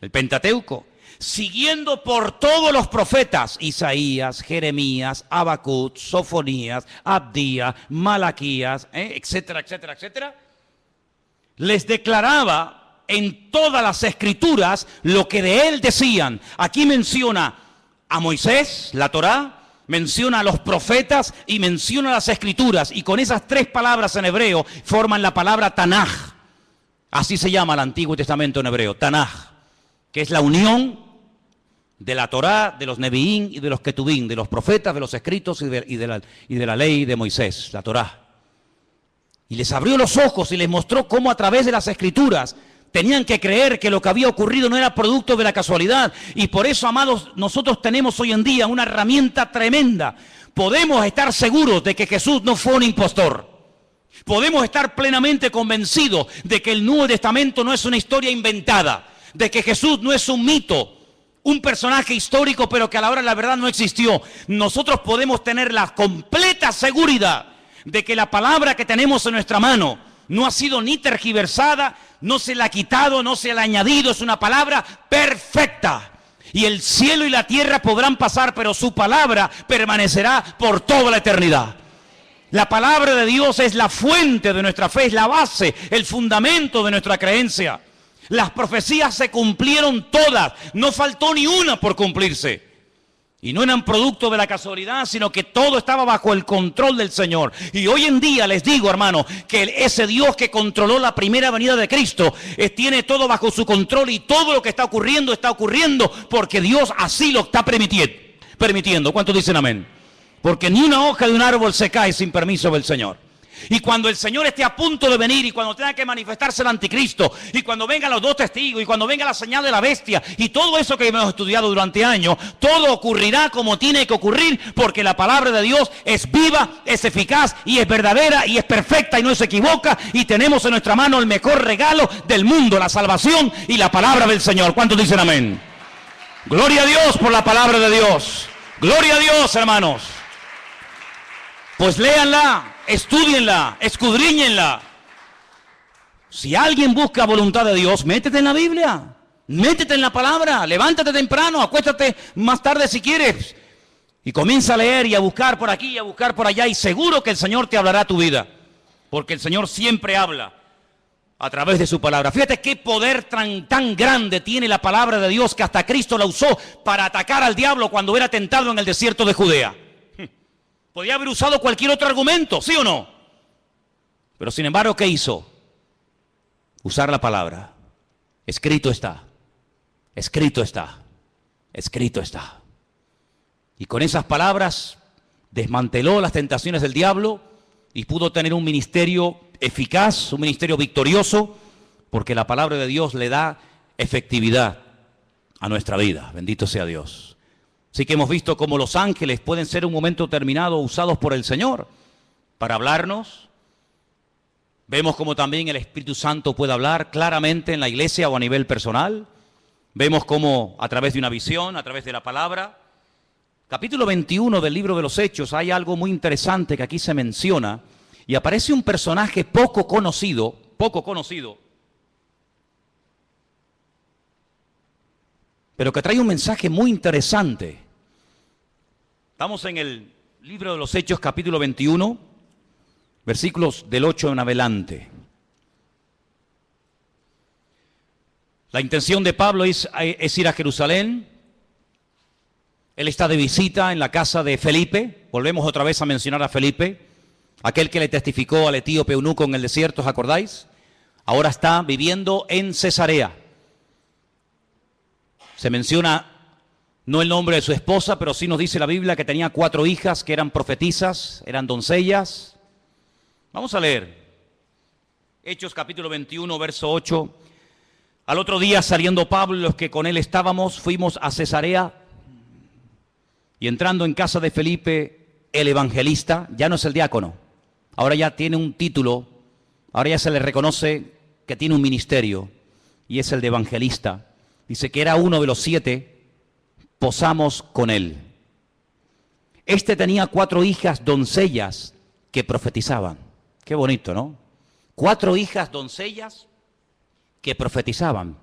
el Pentateuco, siguiendo por todos los profetas, Isaías, Jeremías, Habacuc, Sofonías, Abdías, Malaquías, etcétera, etcétera, etcétera, les declaraba en todas las escrituras lo que de él decían. Aquí menciona a Moisés, la Torá, menciona a los profetas y menciona las escrituras. Y con esas tres palabras en hebreo forman la palabra Tanaj. Así se llama el Antiguo Testamento en hebreo, Tanaj, que es la unión de la Torá, de los Neviín y de los Ketubín, de los profetas, de los escritos y de la ley de Moisés, la Torá. Y les abrió los ojos y les mostró cómo a través de las escrituras tenían que creer que lo que había ocurrido no era producto de la casualidad. Y por eso, amados, nosotros tenemos hoy en día una herramienta tremenda. Podemos estar seguros de que Jesús no fue un impostor. Podemos estar plenamente convencidos de que el Nuevo Testamento no es una historia inventada, de que Jesús no es un mito, un personaje histórico, pero que a la hora de la verdad no existió. Nosotros podemos tener la completa seguridad de que la palabra que tenemos en nuestra mano no ha sido ni tergiversada, no se la ha quitado, no se la ha añadido, es una palabra perfecta. Y el cielo y la tierra podrán pasar, pero su palabra permanecerá por toda la eternidad. La palabra de Dios es la fuente de nuestra fe, es la base, el fundamento de nuestra creencia. Las profecías se cumplieron todas, no faltó ni una por cumplirse. Y no eran producto de la casualidad, sino que todo estaba bajo el control del Señor. Y hoy en día les digo, hermano, que ese Dios que controló la primera venida de Cristo, tiene todo bajo su control y todo lo que está ocurriendo porque Dios así lo está permitiendo. ¿Cuántos dicen amén? Porque ni una hoja de un árbol se cae sin permiso del Señor. Y cuando el Señor esté a punto de venir, y cuando tenga que manifestarse el anticristo, y cuando vengan los dos testigos, y cuando venga la señal de la bestia, y todo eso que hemos estudiado durante años, todo ocurrirá como tiene que ocurrir, porque la palabra de Dios es viva, es eficaz, y es verdadera, y es perfecta, y no se equivoca, y tenemos en nuestra mano el mejor regalo del mundo, la salvación y la palabra del Señor. ¿Cuántos dicen amén? Gloria a Dios por la palabra de Dios. Gloria a Dios, hermanos. Pues léanla, estúdienla, escudriñenla. Si alguien busca voluntad de Dios, métete en la Biblia, métete en la palabra, levántate temprano, acuéstate más tarde si quieres, y comienza a leer y a buscar por aquí y a buscar por allá, y seguro que el Señor te hablará tu vida, porque el Señor siempre habla a través de su palabra. Fíjate qué poder tan grande tiene la palabra de Dios, que hasta Cristo la usó para atacar al diablo cuando era tentado en el desierto de Judea. Podía haber usado cualquier otro argumento, ¿sí o no? Pero sin embargo, ¿qué hizo? Usar la palabra. Escrito está. Escrito está. Escrito está. Y con esas palabras desmanteló las tentaciones del diablo y pudo tener un ministerio eficaz, un ministerio victorioso, porque la palabra de Dios le da efectividad a nuestra vida. Bendito sea Dios. Sí que hemos visto cómo los ángeles pueden ser en un momento determinado usados por el Señor para hablarnos. Vemos cómo también el Espíritu Santo puede hablar claramente en la iglesia o a nivel personal. Vemos cómo a través de una visión, a través de la palabra. Capítulo 21 del libro de los Hechos, hay algo muy interesante que aquí se menciona y aparece un personaje poco conocido, pero que trae un mensaje muy interesante. Estamos en el libro de los Hechos, capítulo 21, versículos del 8 en adelante. La intención de Pablo es ir a Jerusalén. Él está de visita en la casa de Felipe. Volvemos otra vez a mencionar a Felipe, aquel que le testificó al etíope eunuco en el desierto, ¿os acordáis? Ahora está viviendo en Cesarea. Se menciona no el nombre de su esposa, pero sí nos dice la Biblia que tenía 4 hijas que eran profetisas, eran doncellas. Vamos a leer. Hechos capítulo 21, verso 8. Al otro día, saliendo Pablo y los que con él estábamos, fuimos a Cesarea. Y entrando en casa de Felipe, el evangelista, ya no es el diácono, ahora ya tiene un título, ahora ya se le reconoce que tiene un ministerio, y es el de evangelista. Dice que era uno de los 7, posamos con él. Este tenía 4 hijas doncellas que profetizaban. Qué bonito, ¿no? 4 hijas doncellas que profetizaban.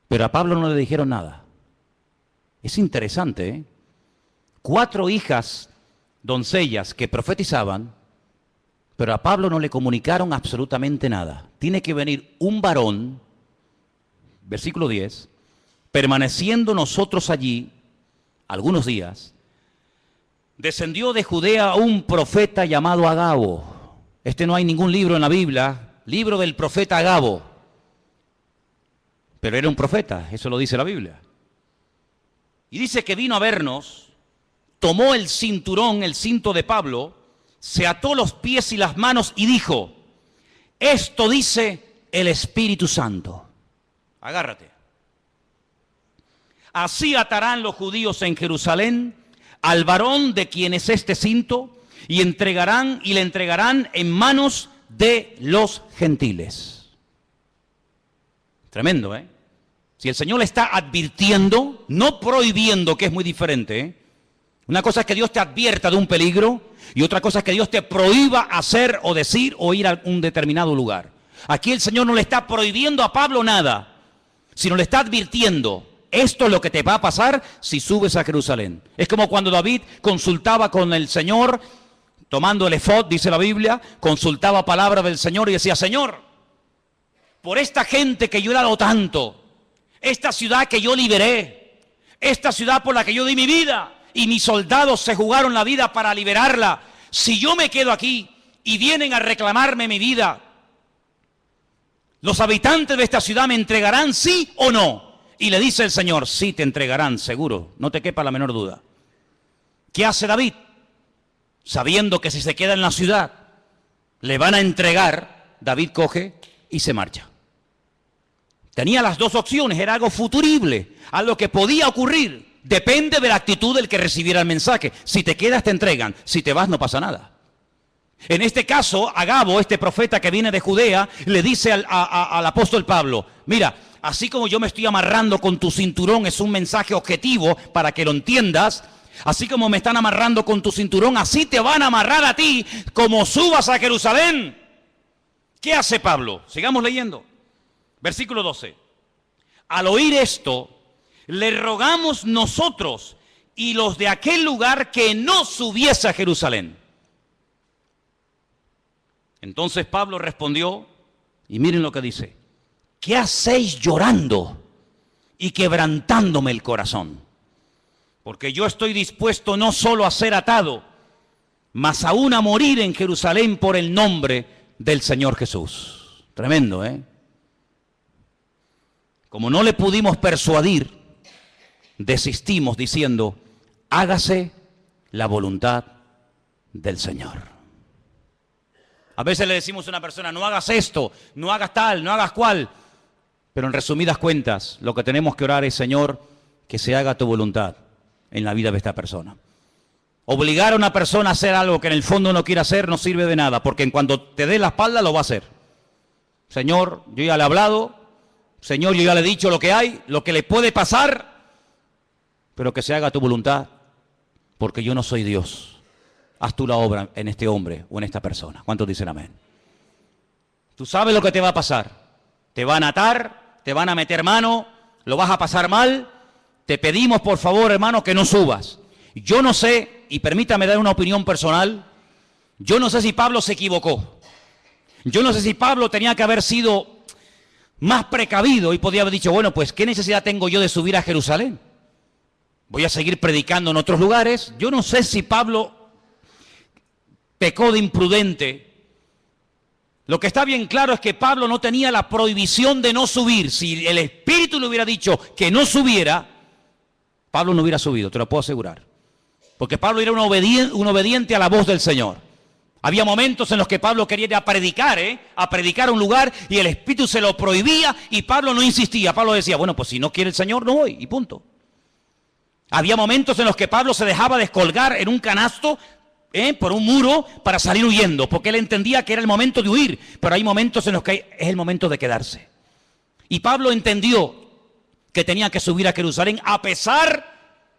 Pero a Pablo no le dijeron nada. Es interesante, ¿eh? 4 hijas doncellas que profetizaban, pero a Pablo no le comunicaron absolutamente nada. Tiene que venir un varón, versículo 10, permaneciendo nosotros allí algunos días, descendió de Judea un profeta llamado Agabo. No hay ningún libro en la Biblia, libro del profeta Agabo, pero era un profeta, eso lo dice la Biblia. Y dice que vino a vernos, tomó el cinturón, el cinto de Pablo, se ató los pies y las manos y dijo, esto dice el Espíritu Santo. Agárrate. Así atarán los judíos en Jerusalén al varón de quien es este cinto y le entregarán en manos de los gentiles. Tremendo, ¿eh? Si el Señor le está advirtiendo, no prohibiendo, que es muy diferente, ¿eh? Una cosa es que Dios te advierta de un peligro y otra cosa es que Dios te prohíba hacer o decir o ir a un determinado lugar. Aquí el Señor no le está prohibiendo a Pablo nada, sino le está advirtiendo, esto es lo que te va a pasar si subes a Jerusalén. Es como cuando David consultaba con el Señor, tomando el efod, dice la Biblia, consultaba palabra del Señor y decía, Señor, por esta gente que yo he dado tanto, esta ciudad que yo liberé, esta ciudad por la que yo di mi vida y mis soldados se jugaron la vida para liberarla, si yo me quedo aquí y vienen a reclamarme mi vida, ¿los habitantes de esta ciudad me entregarán sí o no? Y le dice el Señor, sí te entregarán, seguro, no te quepa la menor duda. ¿Qué hace David? Sabiendo que si se queda en la ciudad le van a entregar, David coge y se marcha. Tenía las 2 opciones, era algo futurible, algo que podía ocurrir. Depende de la actitud del que recibiera el mensaje. Si te quedas te entregan, si te vas no pasa nada. En este caso, Agabo, este profeta que viene de Judea, le dice al apóstol Pablo, mira, así como yo me estoy amarrando con tu cinturón, es un mensaje objetivo para que lo entiendas, así como me están amarrando con tu cinturón, así te van a amarrar a ti como subas a Jerusalén. ¿Qué hace Pablo? Sigamos leyendo. Versículo 12. Al oír esto, le rogamos nosotros y los de aquel lugar que no subiese a Jerusalén. Entonces Pablo respondió, y miren lo que dice, ¿qué hacéis llorando y quebrantándome el corazón? Porque yo estoy dispuesto no solo a ser atado, mas aún a morir en Jerusalén por el nombre del Señor Jesús. Tremendo, ¿eh? Como no le pudimos persuadir, desistimos diciendo, hágase la voluntad del Señor. A veces le decimos a una persona, no hagas esto, no hagas tal, no hagas cual. Pero en resumidas cuentas, lo que tenemos que orar es, Señor, que se haga tu voluntad. en la vida de esta persona. Obligar a una persona a hacer algo que en el fondo no quiere hacer no sirve de nada, porque en cuanto te dé la espalda lo va a hacer. Señor, yo ya le he hablado, Señor, yo ya le he dicho lo que hay, lo que le puede pasar, pero que se haga tu voluntad, porque yo no soy Dios. Haz tú la obra en este hombre o en esta persona. ¿Cuántos dicen amén? Tú sabes lo que te va a pasar. Te van a atar, te van a meter mano, lo vas a pasar mal. Te pedimos, por favor, hermano, que no subas. Yo no sé, y permítame dar una opinión personal, yo no sé si Pablo se equivocó. Yo no sé si Pablo tenía que haber sido más precavido y podía haber dicho, bueno, pues, ¿qué necesidad tengo yo de subir a Jerusalén? Voy a seguir predicando en otros lugares. Yo no sé si Pablo pecó de imprudente. Lo que está bien claro es que Pablo no tenía la prohibición de no subir. Si el Espíritu le hubiera dicho que no subiera, Pablo no hubiera subido, te lo puedo asegurar. Porque Pablo era un obediente a la voz del Señor. Había momentos en los que Pablo quería ir a predicar a un lugar y el Espíritu se lo prohibía y Pablo no insistía. Pablo decía, bueno, pues si no quiere el Señor, no voy, y punto. Había momentos en los que Pablo se dejaba descolgar en un canasto por un muro para salir huyendo, porque él entendía que era el momento de huir, pero hay momentos en los que es el momento de quedarse. Y Pablo entendió que tenía que subir a Jerusalén a pesar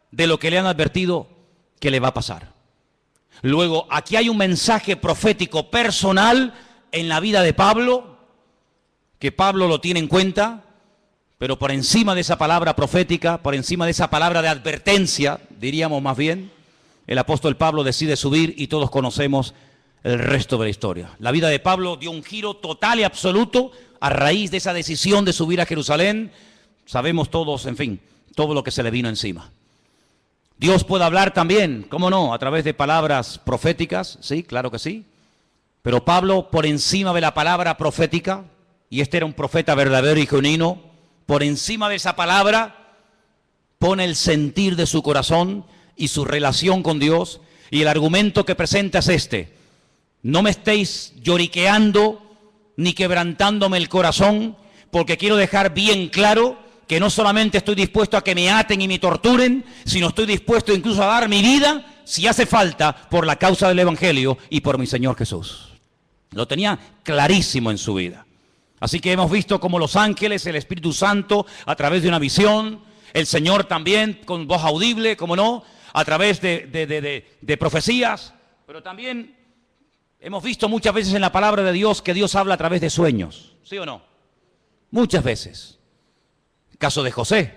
de lo que le han advertido que le va a pasar. Luego, aquí hay un mensaje profético personal en la vida de Pablo, que Pablo lo tiene en cuenta, pero por encima de esa palabra profética, por encima de esa palabra de advertencia, diríamos más bien, el apóstol Pablo decide subir y todos conocemos el resto de la historia. La vida de Pablo dio un giro total y absoluto a raíz de esa decisión de subir a Jerusalén. Sabemos todos, en fin, todo lo que se le vino encima. Dios puede hablar también, ¿cómo no? A través de palabras proféticas, sí, claro que sí. Pero Pablo, por encima de la palabra profética, y este era un profeta verdadero y genuino, por encima de esa palabra, pone el sentir de su corazón y su relación con Dios, y el argumento que presenta es este: no me estéis lloriqueando ni quebrantándome el corazón, porque quiero dejar bien claro que no solamente estoy dispuesto a que me aten y me torturen, sino estoy dispuesto incluso a dar mi vida, si hace falta, por la causa del Evangelio y por mi Señor Jesús. Lo tenía clarísimo en su vida. Así que hemos visto cómo los ángeles, el Espíritu Santo, a través de una visión, el Señor también con voz audible, como no, a través de profecías, pero también hemos visto muchas veces en la palabra de Dios que Dios habla a través de sueños, ¿sí o no? Muchas veces. El caso de José,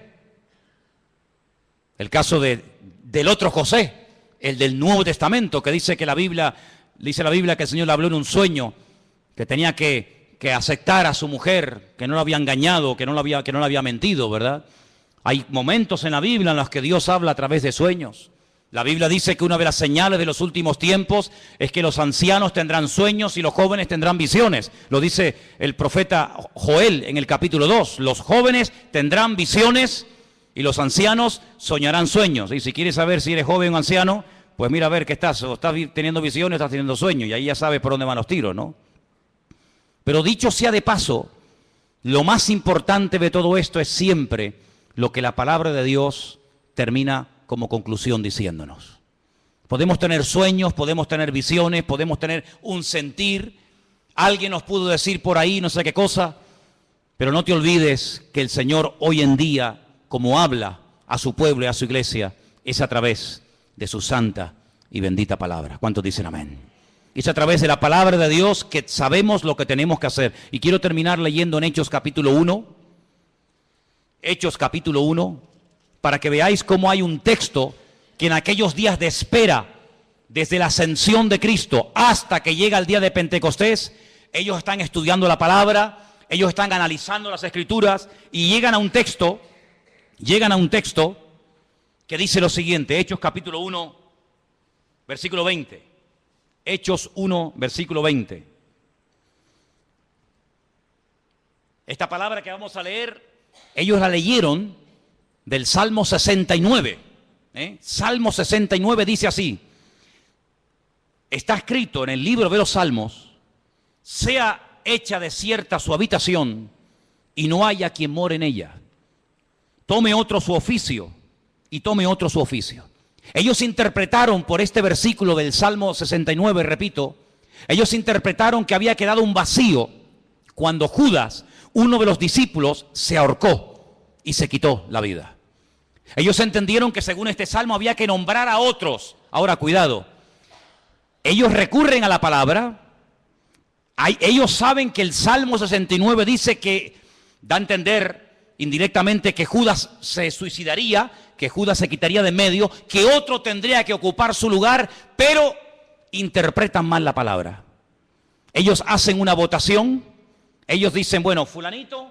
el caso del otro José, el del Nuevo Testamento, que dice la Biblia que el Señor le habló en un sueño, que tenía que aceptar a su mujer, que no la había engañado, que no la había mentido, ¿verdad? Hay momentos en la Biblia en los que Dios habla a través de sueños. La Biblia dice que una de las señales de los últimos tiempos es que los ancianos tendrán sueños y los jóvenes tendrán visiones. Lo dice el profeta Joel en el capítulo 2. Los jóvenes tendrán visiones y los ancianos soñarán sueños. Y si quieres saber si eres joven o anciano, pues mira a ver qué estás. O estás teniendo visiones o estás teniendo sueños. Y ahí ya sabes por dónde van los tiros, ¿no? Pero dicho sea de paso, lo más importante de todo esto es siempre lo que la palabra de Dios termina como conclusión diciéndonos. Podemos tener sueños, podemos tener visiones, podemos tener un sentir. Alguien nos pudo decir por ahí no sé qué cosa, pero no te olvides que el Señor hoy en día, como habla a su pueblo y a su iglesia, es a través de su santa y bendita palabra. ¿Cuántos dicen amén? Es a través de la palabra de Dios que sabemos lo que tenemos que hacer. Y quiero terminar leyendo en Hechos capítulo 1. Hechos capítulo 1. Para que veáis cómo hay un texto que en aquellos días de espera, desde la ascensión de Cristo hasta que llega el día de Pentecostés, ellos están estudiando la palabra, ellos están analizando las Escrituras y llegan a un texto que dice lo siguiente, Hechos capítulo 1, versículo 20. Hechos 1, versículo 20. Esta palabra que vamos a leer, ellos la leyeron del Salmo 69. Salmo 69 dice así: está escrito en el libro de los Salmos, sea hecha desierta su habitación y no haya quien more en ella. Tome otro su oficio y tome otro su oficio. Ellos interpretaron por este versículo del Salmo 69, repito, ellos interpretaron que había quedado un vacío cuando Judas, uno de los discípulos, se ahorcó y se quitó la vida. Ellos entendieron que según este salmo había que nombrar a otros. Ahora, cuidado, ellos recurren a la palabra, ellos saben que el Salmo 69 dice que, da a entender indirectamente que Judas se suicidaría, que Judas se quitaría de en medio, que otro tendría que ocupar su lugar, pero interpretan mal la palabra. Ellos hacen una votación, ellos dicen, bueno, fulanito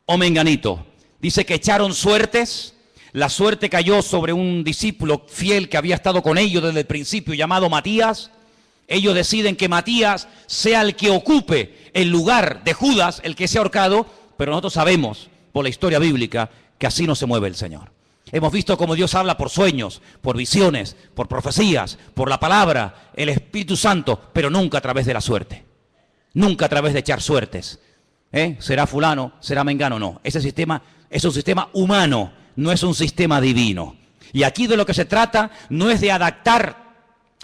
o menganito. Dice que echaron suertes, la suerte cayó sobre un discípulo fiel que había estado con ellos desde el principio, llamado Matías. Ellos deciden que Matías sea el que ocupe el lugar de Judas, el que se ha ahorcado, pero nosotros sabemos por la historia bíblica que así no se mueve el Señor. Hemos visto cómo Dios habla por sueños, por visiones, por profecías, por la palabra, el Espíritu Santo, pero nunca a través de la suerte. Nunca a través de echar suertes. ¿Será fulano? ¿Será mengano? No. Ese sistema es un sistema humano, no es un sistema divino. Y aquí de lo que se trata no es de adaptar,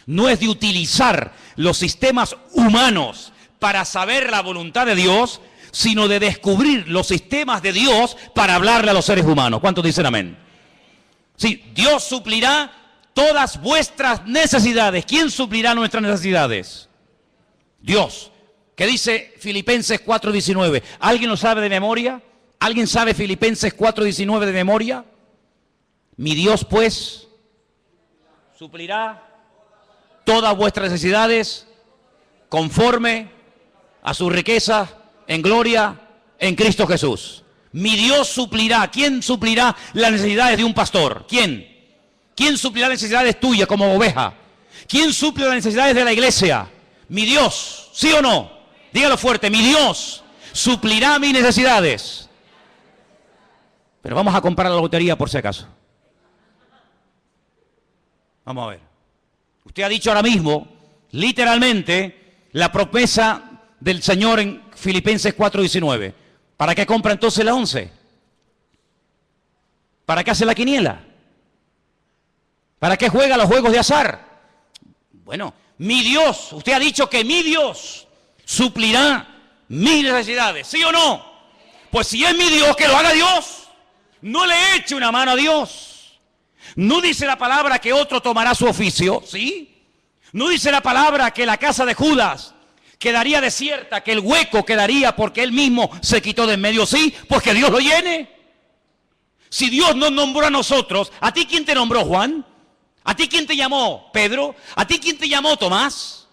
no es de utilizar los sistemas humanos para saber la voluntad de Dios, sino de descubrir los sistemas de Dios para hablarle a los seres humanos. ¿Cuántos dicen amén? Sí, Dios suplirá todas vuestras necesidades. ¿Quién suplirá nuestras necesidades? Dios. ¿Qué dice Filipenses 4:19? ¿Alguien lo sabe de memoria? ¿Alguien sabe Filipenses 4:19 de memoria? Mi Dios, pues, suplirá todas vuestras necesidades conforme a su riqueza en gloria en Cristo Jesús. Mi Dios suplirá. ¿Quién suplirá las necesidades de un pastor? ¿Quién? ¿Quién suplirá las necesidades tuyas como oveja? ¿Quién suple las necesidades de la iglesia? Mi Dios. ¿Sí o no? Dígalo fuerte. Mi Dios suplirá mis necesidades. Pero vamos a comprar la lotería por si acaso. Vamos a ver. Usted ha dicho ahora mismo, literalmente, la promesa del Señor en Filipenses 4:19. ¿Para qué compra entonces la 11? ¿Para qué hace la quiniela? ¿Para qué juega los juegos de azar? Bueno, mi Dios, usted ha dicho que mi Dios suplirá mis necesidades, ¿sí o no? Pues si es mi Dios, que lo haga Dios. No le eche una mano a Dios. No dice la palabra que otro tomará su oficio, ¿sí? No dice la palabra que la casa de Judas quedaría desierta, que el hueco quedaría porque él mismo se quitó de en medio, sí, pues que Dios lo llene. Si Dios nos nombró a nosotros, ¿a ti quién te nombró, Juan? ¿A ti quién te llamó, Pedro? ¿A ti quién te llamó, Tomás?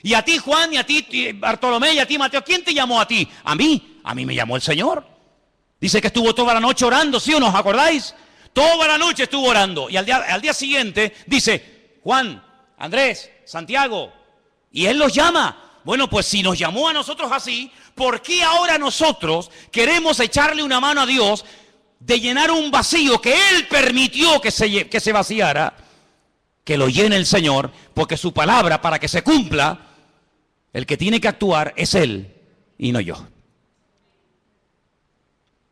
Y a ti, Juan, y a ti, Bartolomé, y a ti, Mateo, ¿quién te llamó a ti? A mí me llamó el Señor. Dice que estuvo toda la noche orando, ¿sí o no? ¿Os acordáis? Toda la noche estuvo orando. Y al día siguiente dice, Juan, Andrés, Santiago, y Él los llama. Bueno, pues si nos llamó a nosotros así, ¿por qué ahora nosotros queremos echarle una mano a Dios de llenar un vacío que Él permitió que se vaciara? Que lo llene el Señor, porque su palabra, para que se cumpla, el que tiene que actuar es Él y no yo.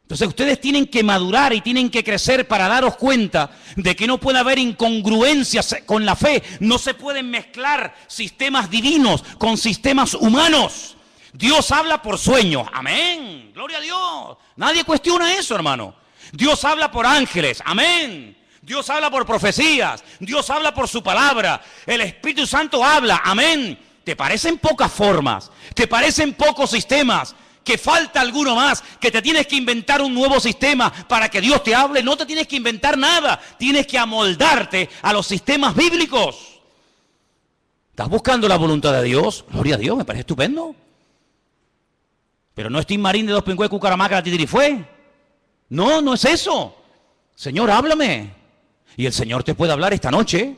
Entonces ustedes tienen que madurar y tienen que crecer para daros cuenta de que no puede haber incongruencias con la fe. No se pueden mezclar sistemas divinos con sistemas humanos. Dios habla por sueños. Amén. Gloria a Dios. Nadie cuestiona eso, hermano. Dios habla por ángeles. Amén. Dios habla por profecías. Dios habla por su palabra. El Espíritu Santo habla. Amén. ¿Te parecen pocas formas? ¿Te parecen pocos sistemas? Que falta alguno más, que te tienes que inventar un nuevo sistema para que Dios te hable. No te tienes que inventar nada, tienes que amoldarte a los sistemas bíblicos. ¿Estás buscando la voluntad de Dios? Gloria a Dios, me parece estupendo. Pero no es Tim Marín de Dos Pingües, Cucaramaca, la Titirifue. No, no es eso. Señor, háblame. Y el Señor te puede hablar esta noche.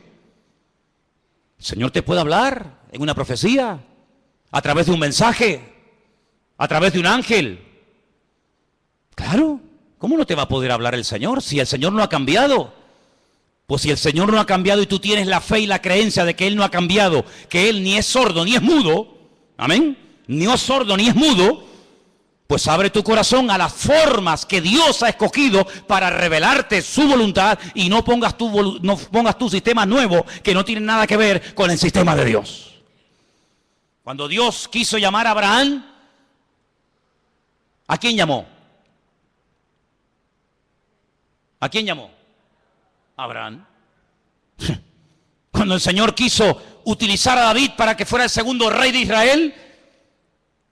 El Señor te puede hablar en una profecía, a través de un mensaje, a través de un ángel. Claro, ¿cómo no te va a poder hablar el Señor si el Señor no ha cambiado? Pues si el Señor no ha cambiado y tú tienes la fe y la creencia de que Él no ha cambiado, que Él ni es sordo ni es mudo, amén, ni es sordo ni es mudo, Pues abre tu corazón a las formas que Dios ha escogido para revelarte su voluntad y no pongas tu sistema nuevo que no tiene nada que ver con el sistema de Dios. Cuando Dios quiso llamar a Abraham, ¿a quién llamó? ¿A quién llamó? A Abraham. Cuando el Señor quiso utilizar a David para que fuera el segundo rey de Israel,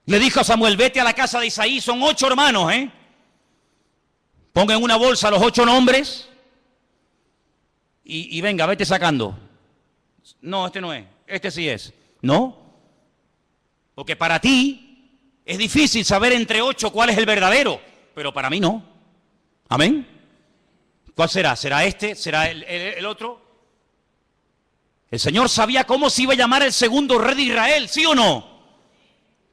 le dijo a Samuel, vete a la casa de Isaí, son 8 hermanos, ponga en una bolsa los 8 nombres y venga, vete sacando. No, este no es, este sí es. No, porque para ti es difícil saber entre 8 cuál es el verdadero, pero para mí no. Amén. ¿Cuál será? ¿Será este? ¿Será el otro? El Señor sabía cómo se iba a llamar el segundo rey de Israel, ¿sí o no?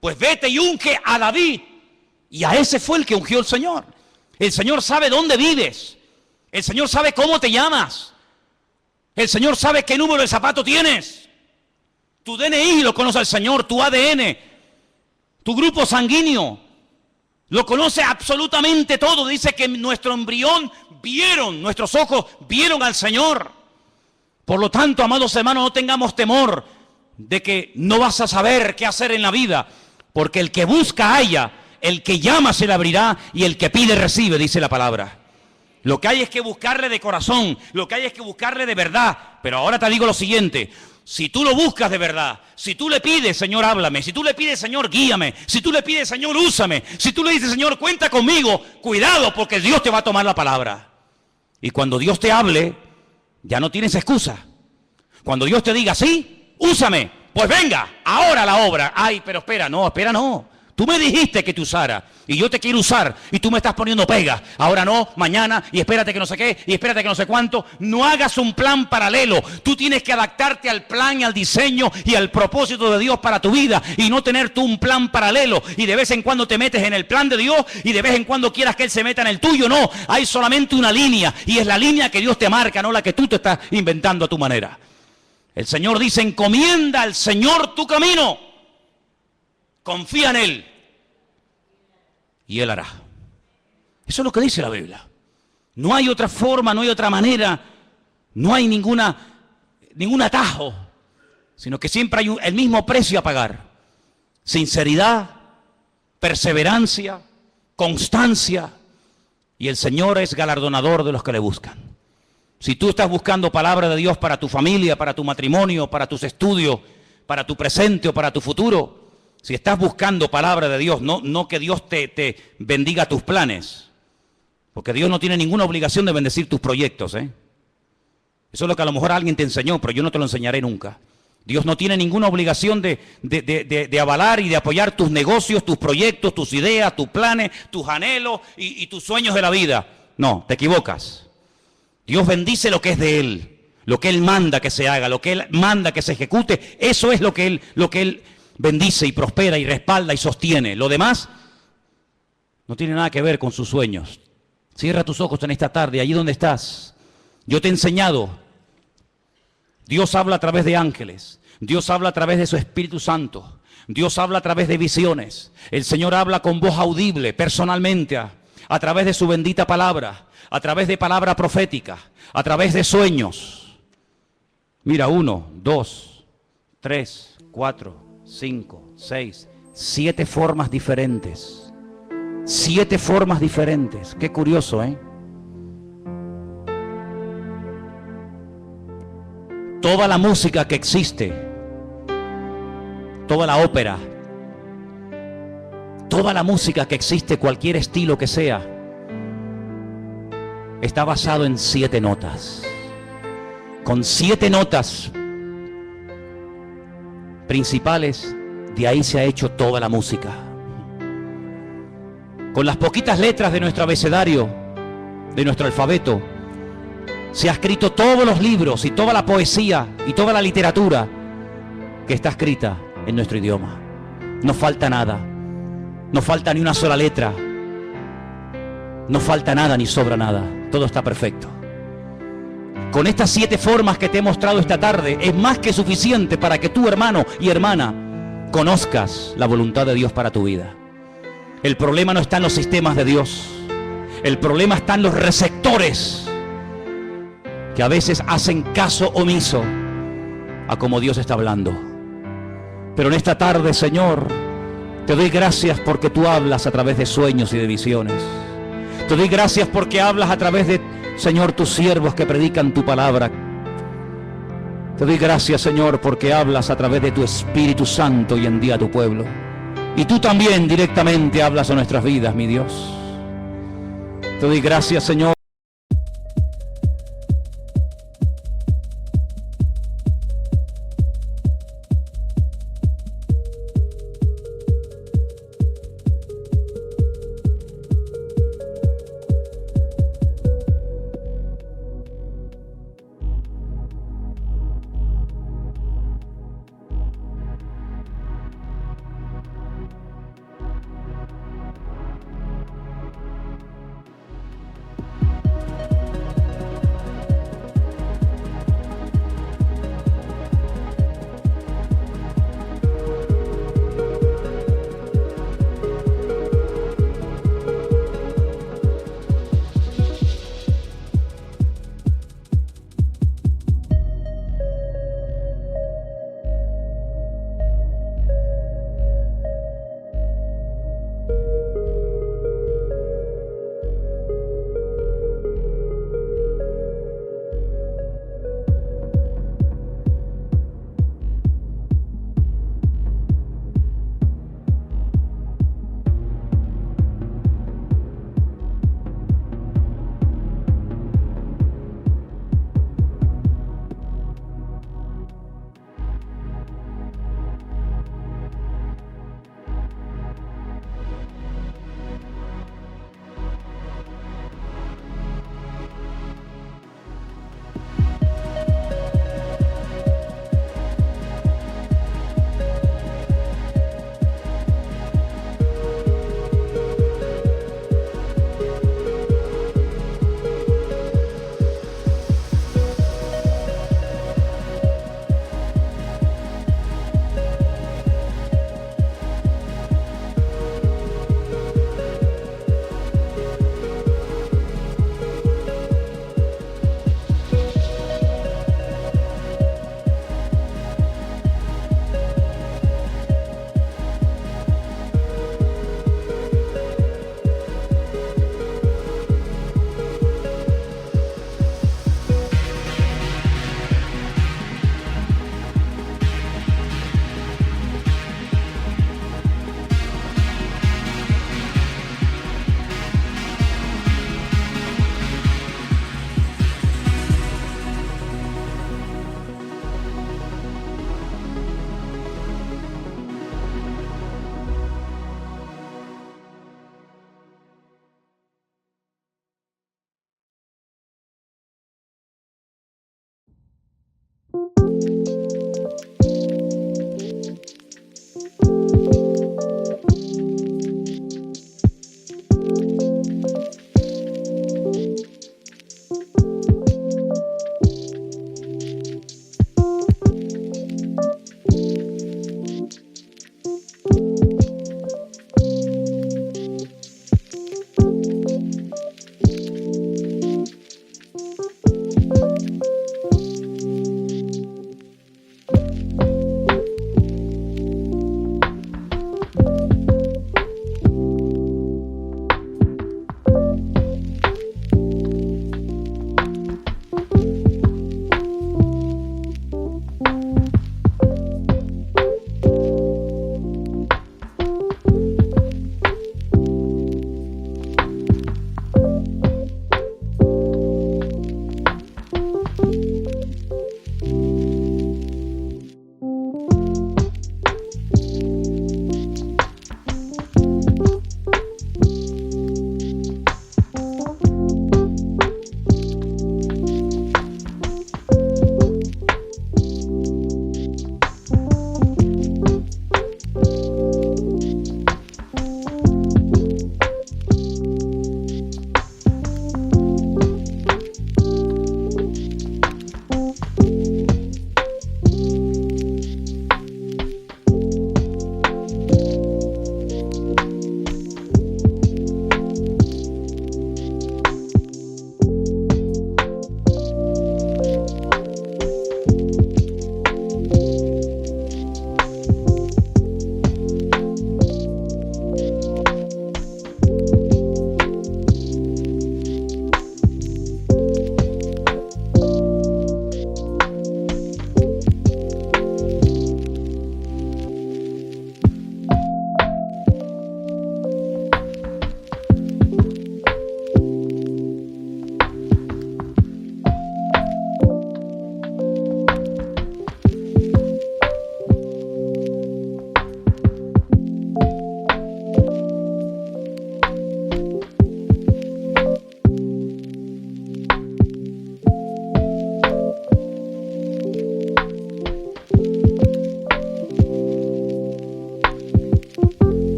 Pues vete y unge a David. Y a ese fue el que ungió el Señor. El Señor sabe dónde vives. El Señor sabe cómo te llamas. El Señor sabe qué número de zapato tienes. Tu DNI lo conoce el Señor, tu ADN, tu grupo sanguíneo. Lo conoce absolutamente todo. Dice que nuestro embrión nuestros ojos vieron al Señor. Por lo tanto, amados hermanos, no tengamos temor de que no vas a saber qué hacer en la vida. Porque el que busca halla, el que llama se le abrirá y el que pide recibe, dice la palabra. Lo que hay es que buscarle de corazón, lo que hay es que buscarle de verdad. Pero ahora te digo lo siguiente, si tú lo buscas de verdad, si tú le pides, Señor, háblame, si tú le pides, Señor, guíame, si tú le pides, Señor, úsame, si tú le dices, Señor, cuenta conmigo, cuidado porque Dios te va a tomar la palabra. Y cuando Dios te hable, ya no tienes excusa. Cuando Dios te diga, sí, úsame, pues venga, ahora la obra. Ay, pero espera, no. Tú me dijiste que te usara y yo te quiero usar y tú me estás poniendo pegas. Ahora no, mañana y espérate que no sé qué y espérate que no sé cuánto. No hagas un plan paralelo. Tú tienes que adaptarte al plan y al diseño y al propósito de Dios para tu vida y no tener tú un plan paralelo y de vez en cuando te metes en el plan de Dios y de vez en cuando quieras que Él se meta en el tuyo. No, hay solamente una línea y es la línea que Dios te marca, no la que tú te estás inventando a tu manera. El Señor dice, encomienda al Señor tu camino. Confía en Él. Y Él hará. Eso es lo que dice la Biblia. No hay otra forma, no hay otra manera, no hay ningún atajo, sino que siempre hay el mismo precio a pagar. Sinceridad, perseverancia, constancia. Y el Señor es galardonador de los que le buscan. Si tú estás buscando palabra de Dios para tu familia, para tu matrimonio, para tus estudios, para tu presente o para tu futuro, si estás buscando palabra de Dios, no que Dios te bendiga tus planes, porque Dios no tiene ninguna obligación de bendecir tus proyectos, Eso es lo que a lo mejor alguien te enseñó, pero yo no te lo enseñaré nunca. Dios no tiene ninguna obligación de avalar y de apoyar tus negocios, tus proyectos, tus ideas, tus planes, tus anhelos y tus sueños de la vida. No, te equivocas. Dios bendice lo que es de Él, lo que Él manda que se haga, lo que Él manda que se ejecute. Eso es lo que Él bendice y prospera y respalda y sostiene. Lo demás no tiene nada que ver con sus sueños. Cierra tus ojos en esta tarde, allí donde estás. Yo te he enseñado. Dios habla a través de ángeles. Dios habla a través de su Espíritu Santo. Dios habla a través de visiones. El Señor habla con voz audible, personalmente, a través de su bendita palabra, a través de palabra profética, a través de sueños. Mira, 1, 2, 3, 4, 5, 6, 7 formas diferentes. 7 formas diferentes. Qué curioso, Toda la música que existe, toda la ópera, toda la música que existe, cualquier estilo que sea, está basado en 7 notas. Con 7 notas principales, de ahí se ha hecho toda la música. Con las poquitas letras de nuestro abecedario, de nuestro alfabeto, se ha escrito todos los libros y toda la poesía y toda la literatura que está escrita en nuestro idioma. No falta nada, no falta ni una sola letra, no falta nada ni sobra nada, todo está perfecto. Con estas 7 formas que te he mostrado esta tarde, es más que suficiente para que tú, hermano y hermana, conozcas la voluntad de Dios para tu vida. El problema no está en los sistemas de Dios. El problema está en los receptores que a veces hacen caso omiso a como Dios está hablando. Pero en esta tarde, Señor, te doy gracias porque tú hablas a través de sueños y de visiones. Te doy gracias porque hablas a través de, Señor, tus siervos que predican tu palabra. Te doy gracias, Señor, porque hablas a través de tu Espíritu Santo hoy en día a tu pueblo. Y tú también directamente hablas a nuestras vidas, mi Dios. Te doy gracias, Señor.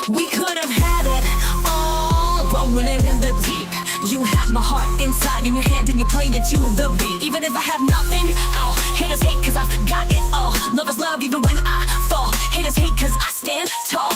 We could have had it all, rolling it in the deep. You have my heart inside in your hand and you played it to the beat. Even if I have nothing, oh, haters hate cause I've got it all. Lovers love even when I fall. Haters hate cause I stand tall.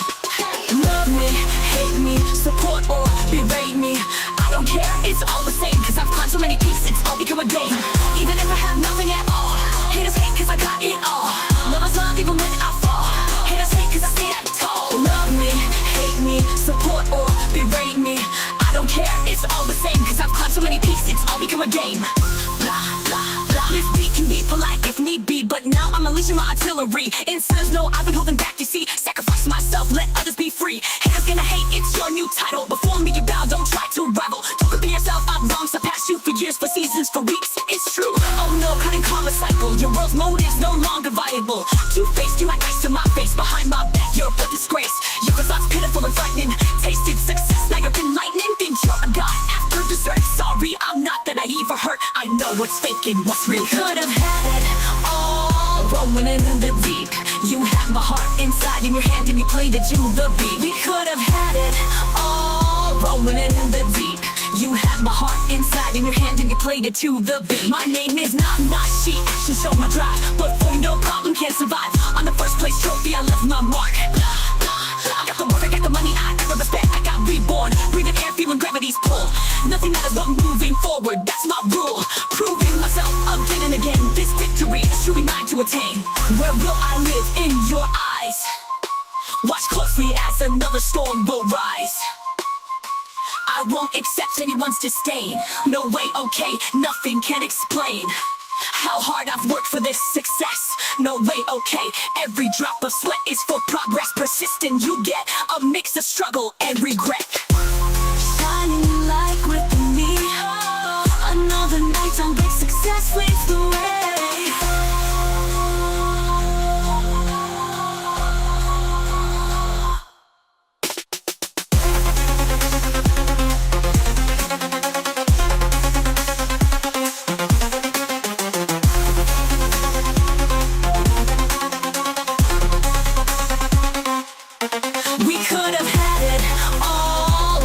Love me, hate me, support or berate me, I don't care, it's all the same. Cause I've climbed so many peaks, it's all become a game. Even if I have nothing at all, haters hate cause I got it all. Lovers love even when I fall. Haters hate cause I stand tall. Love me, hate me, support or berate me, I don't care, it's all the same. Cause I've climbed so many peaks, it's all become a game. Blah, blah, blah. This beat can be polite if need be, but now I'm unleashing my artillery. It says no, I've been holding back, you see. Sacrifice myself, let others be free. Haters gonna hate, it's your new title. Before me you bow, don't try to rival. Don't compare yourself, I've long surpassed you for years, for seasons, for weeks. It's true, oh no, cutting karma cycle. Your world's motive's no longer viable. Two-faced, you like ice to my face. Behind my back, you're a disgrace. Your thoughts pitiful and frightening. Tasted success, now you're enlightening. Think you're a god after dessert. Sorry, I'm not that naive or hurt. I know what's fake and what's real. Could have had it all, rolling it in the deep. You had my heart inside in your hand and you played it to the beat. We could have had it all, rolling it in the deep. You had my heart inside in your hand and you played it to the beat. My name is not she, action show my drive. But for you, no problem, can't survive. On the first place trophy, I left my mark. I got the work, I got the money, I got the respect, I got reborn. Breathing air, feeling gravity's pull. Nothing matters but moving forward, that's my rule. Proving myself again and again. This victory is truly mine to attain. Where will I live? In your eyes. Watch closely as another storm will rise. I won't accept anyone's disdain. No way, okay, nothing can explain how hard I've worked for this success. No way, okay, every drop of sweat is for progress. Persistent, you get a mix of struggle and regret. Shining like within me, another night on big success leads the way.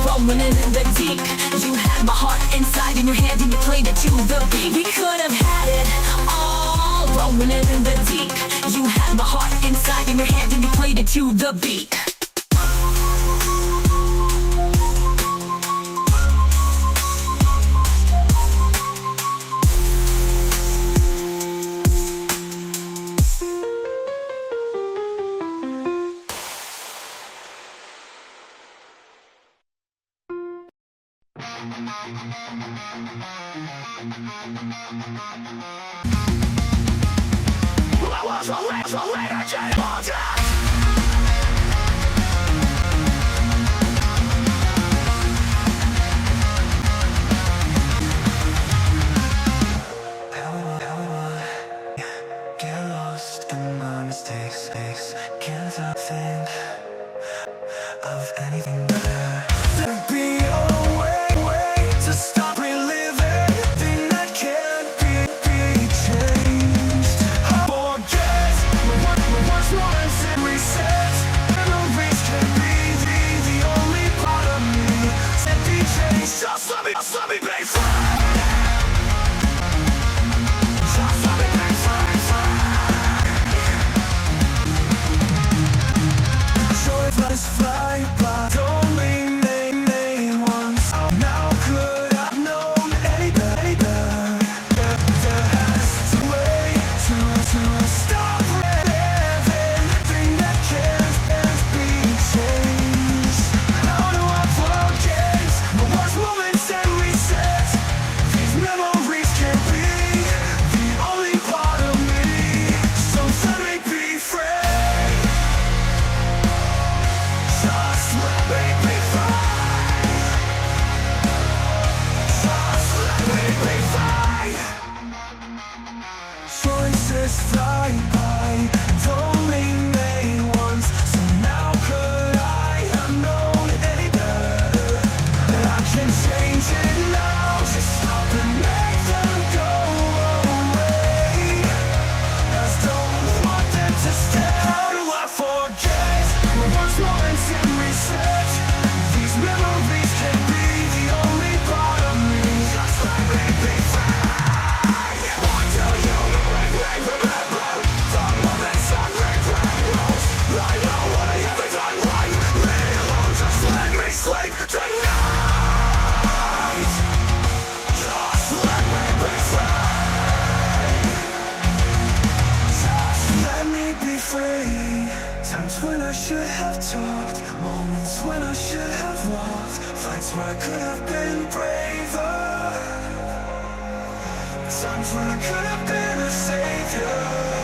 Rolling in the deep. You had my heart inside in your hand and you played it to the beat. We could have had it all, rolling in the deep. You had my heart inside in your hand and you played it to the beat.
Get lost in my mistakes. Can't stop think of anything better. There'd be a way to stop reliving thing that can't be changed. Forget what's once and reset. Memories can be the only part of me that be changed. Just let me be free. Fly by, don't name once. Now could I've known any better? There has to way to stop living thing that can't be changed. How do I forget the worst moments and reset? These memories can't be the only part of me. So let me be free. Just let me be free. Just let me be free. Choices fly by, don't mean once. So now could I have known any better? That I can change it now, just stop and make them go away. Just don't want them to stay. How do I forget the worst moments and reset? Times when I should have talked, moments when I should have walked, fights where I could have been braver, times when I could have been a savior.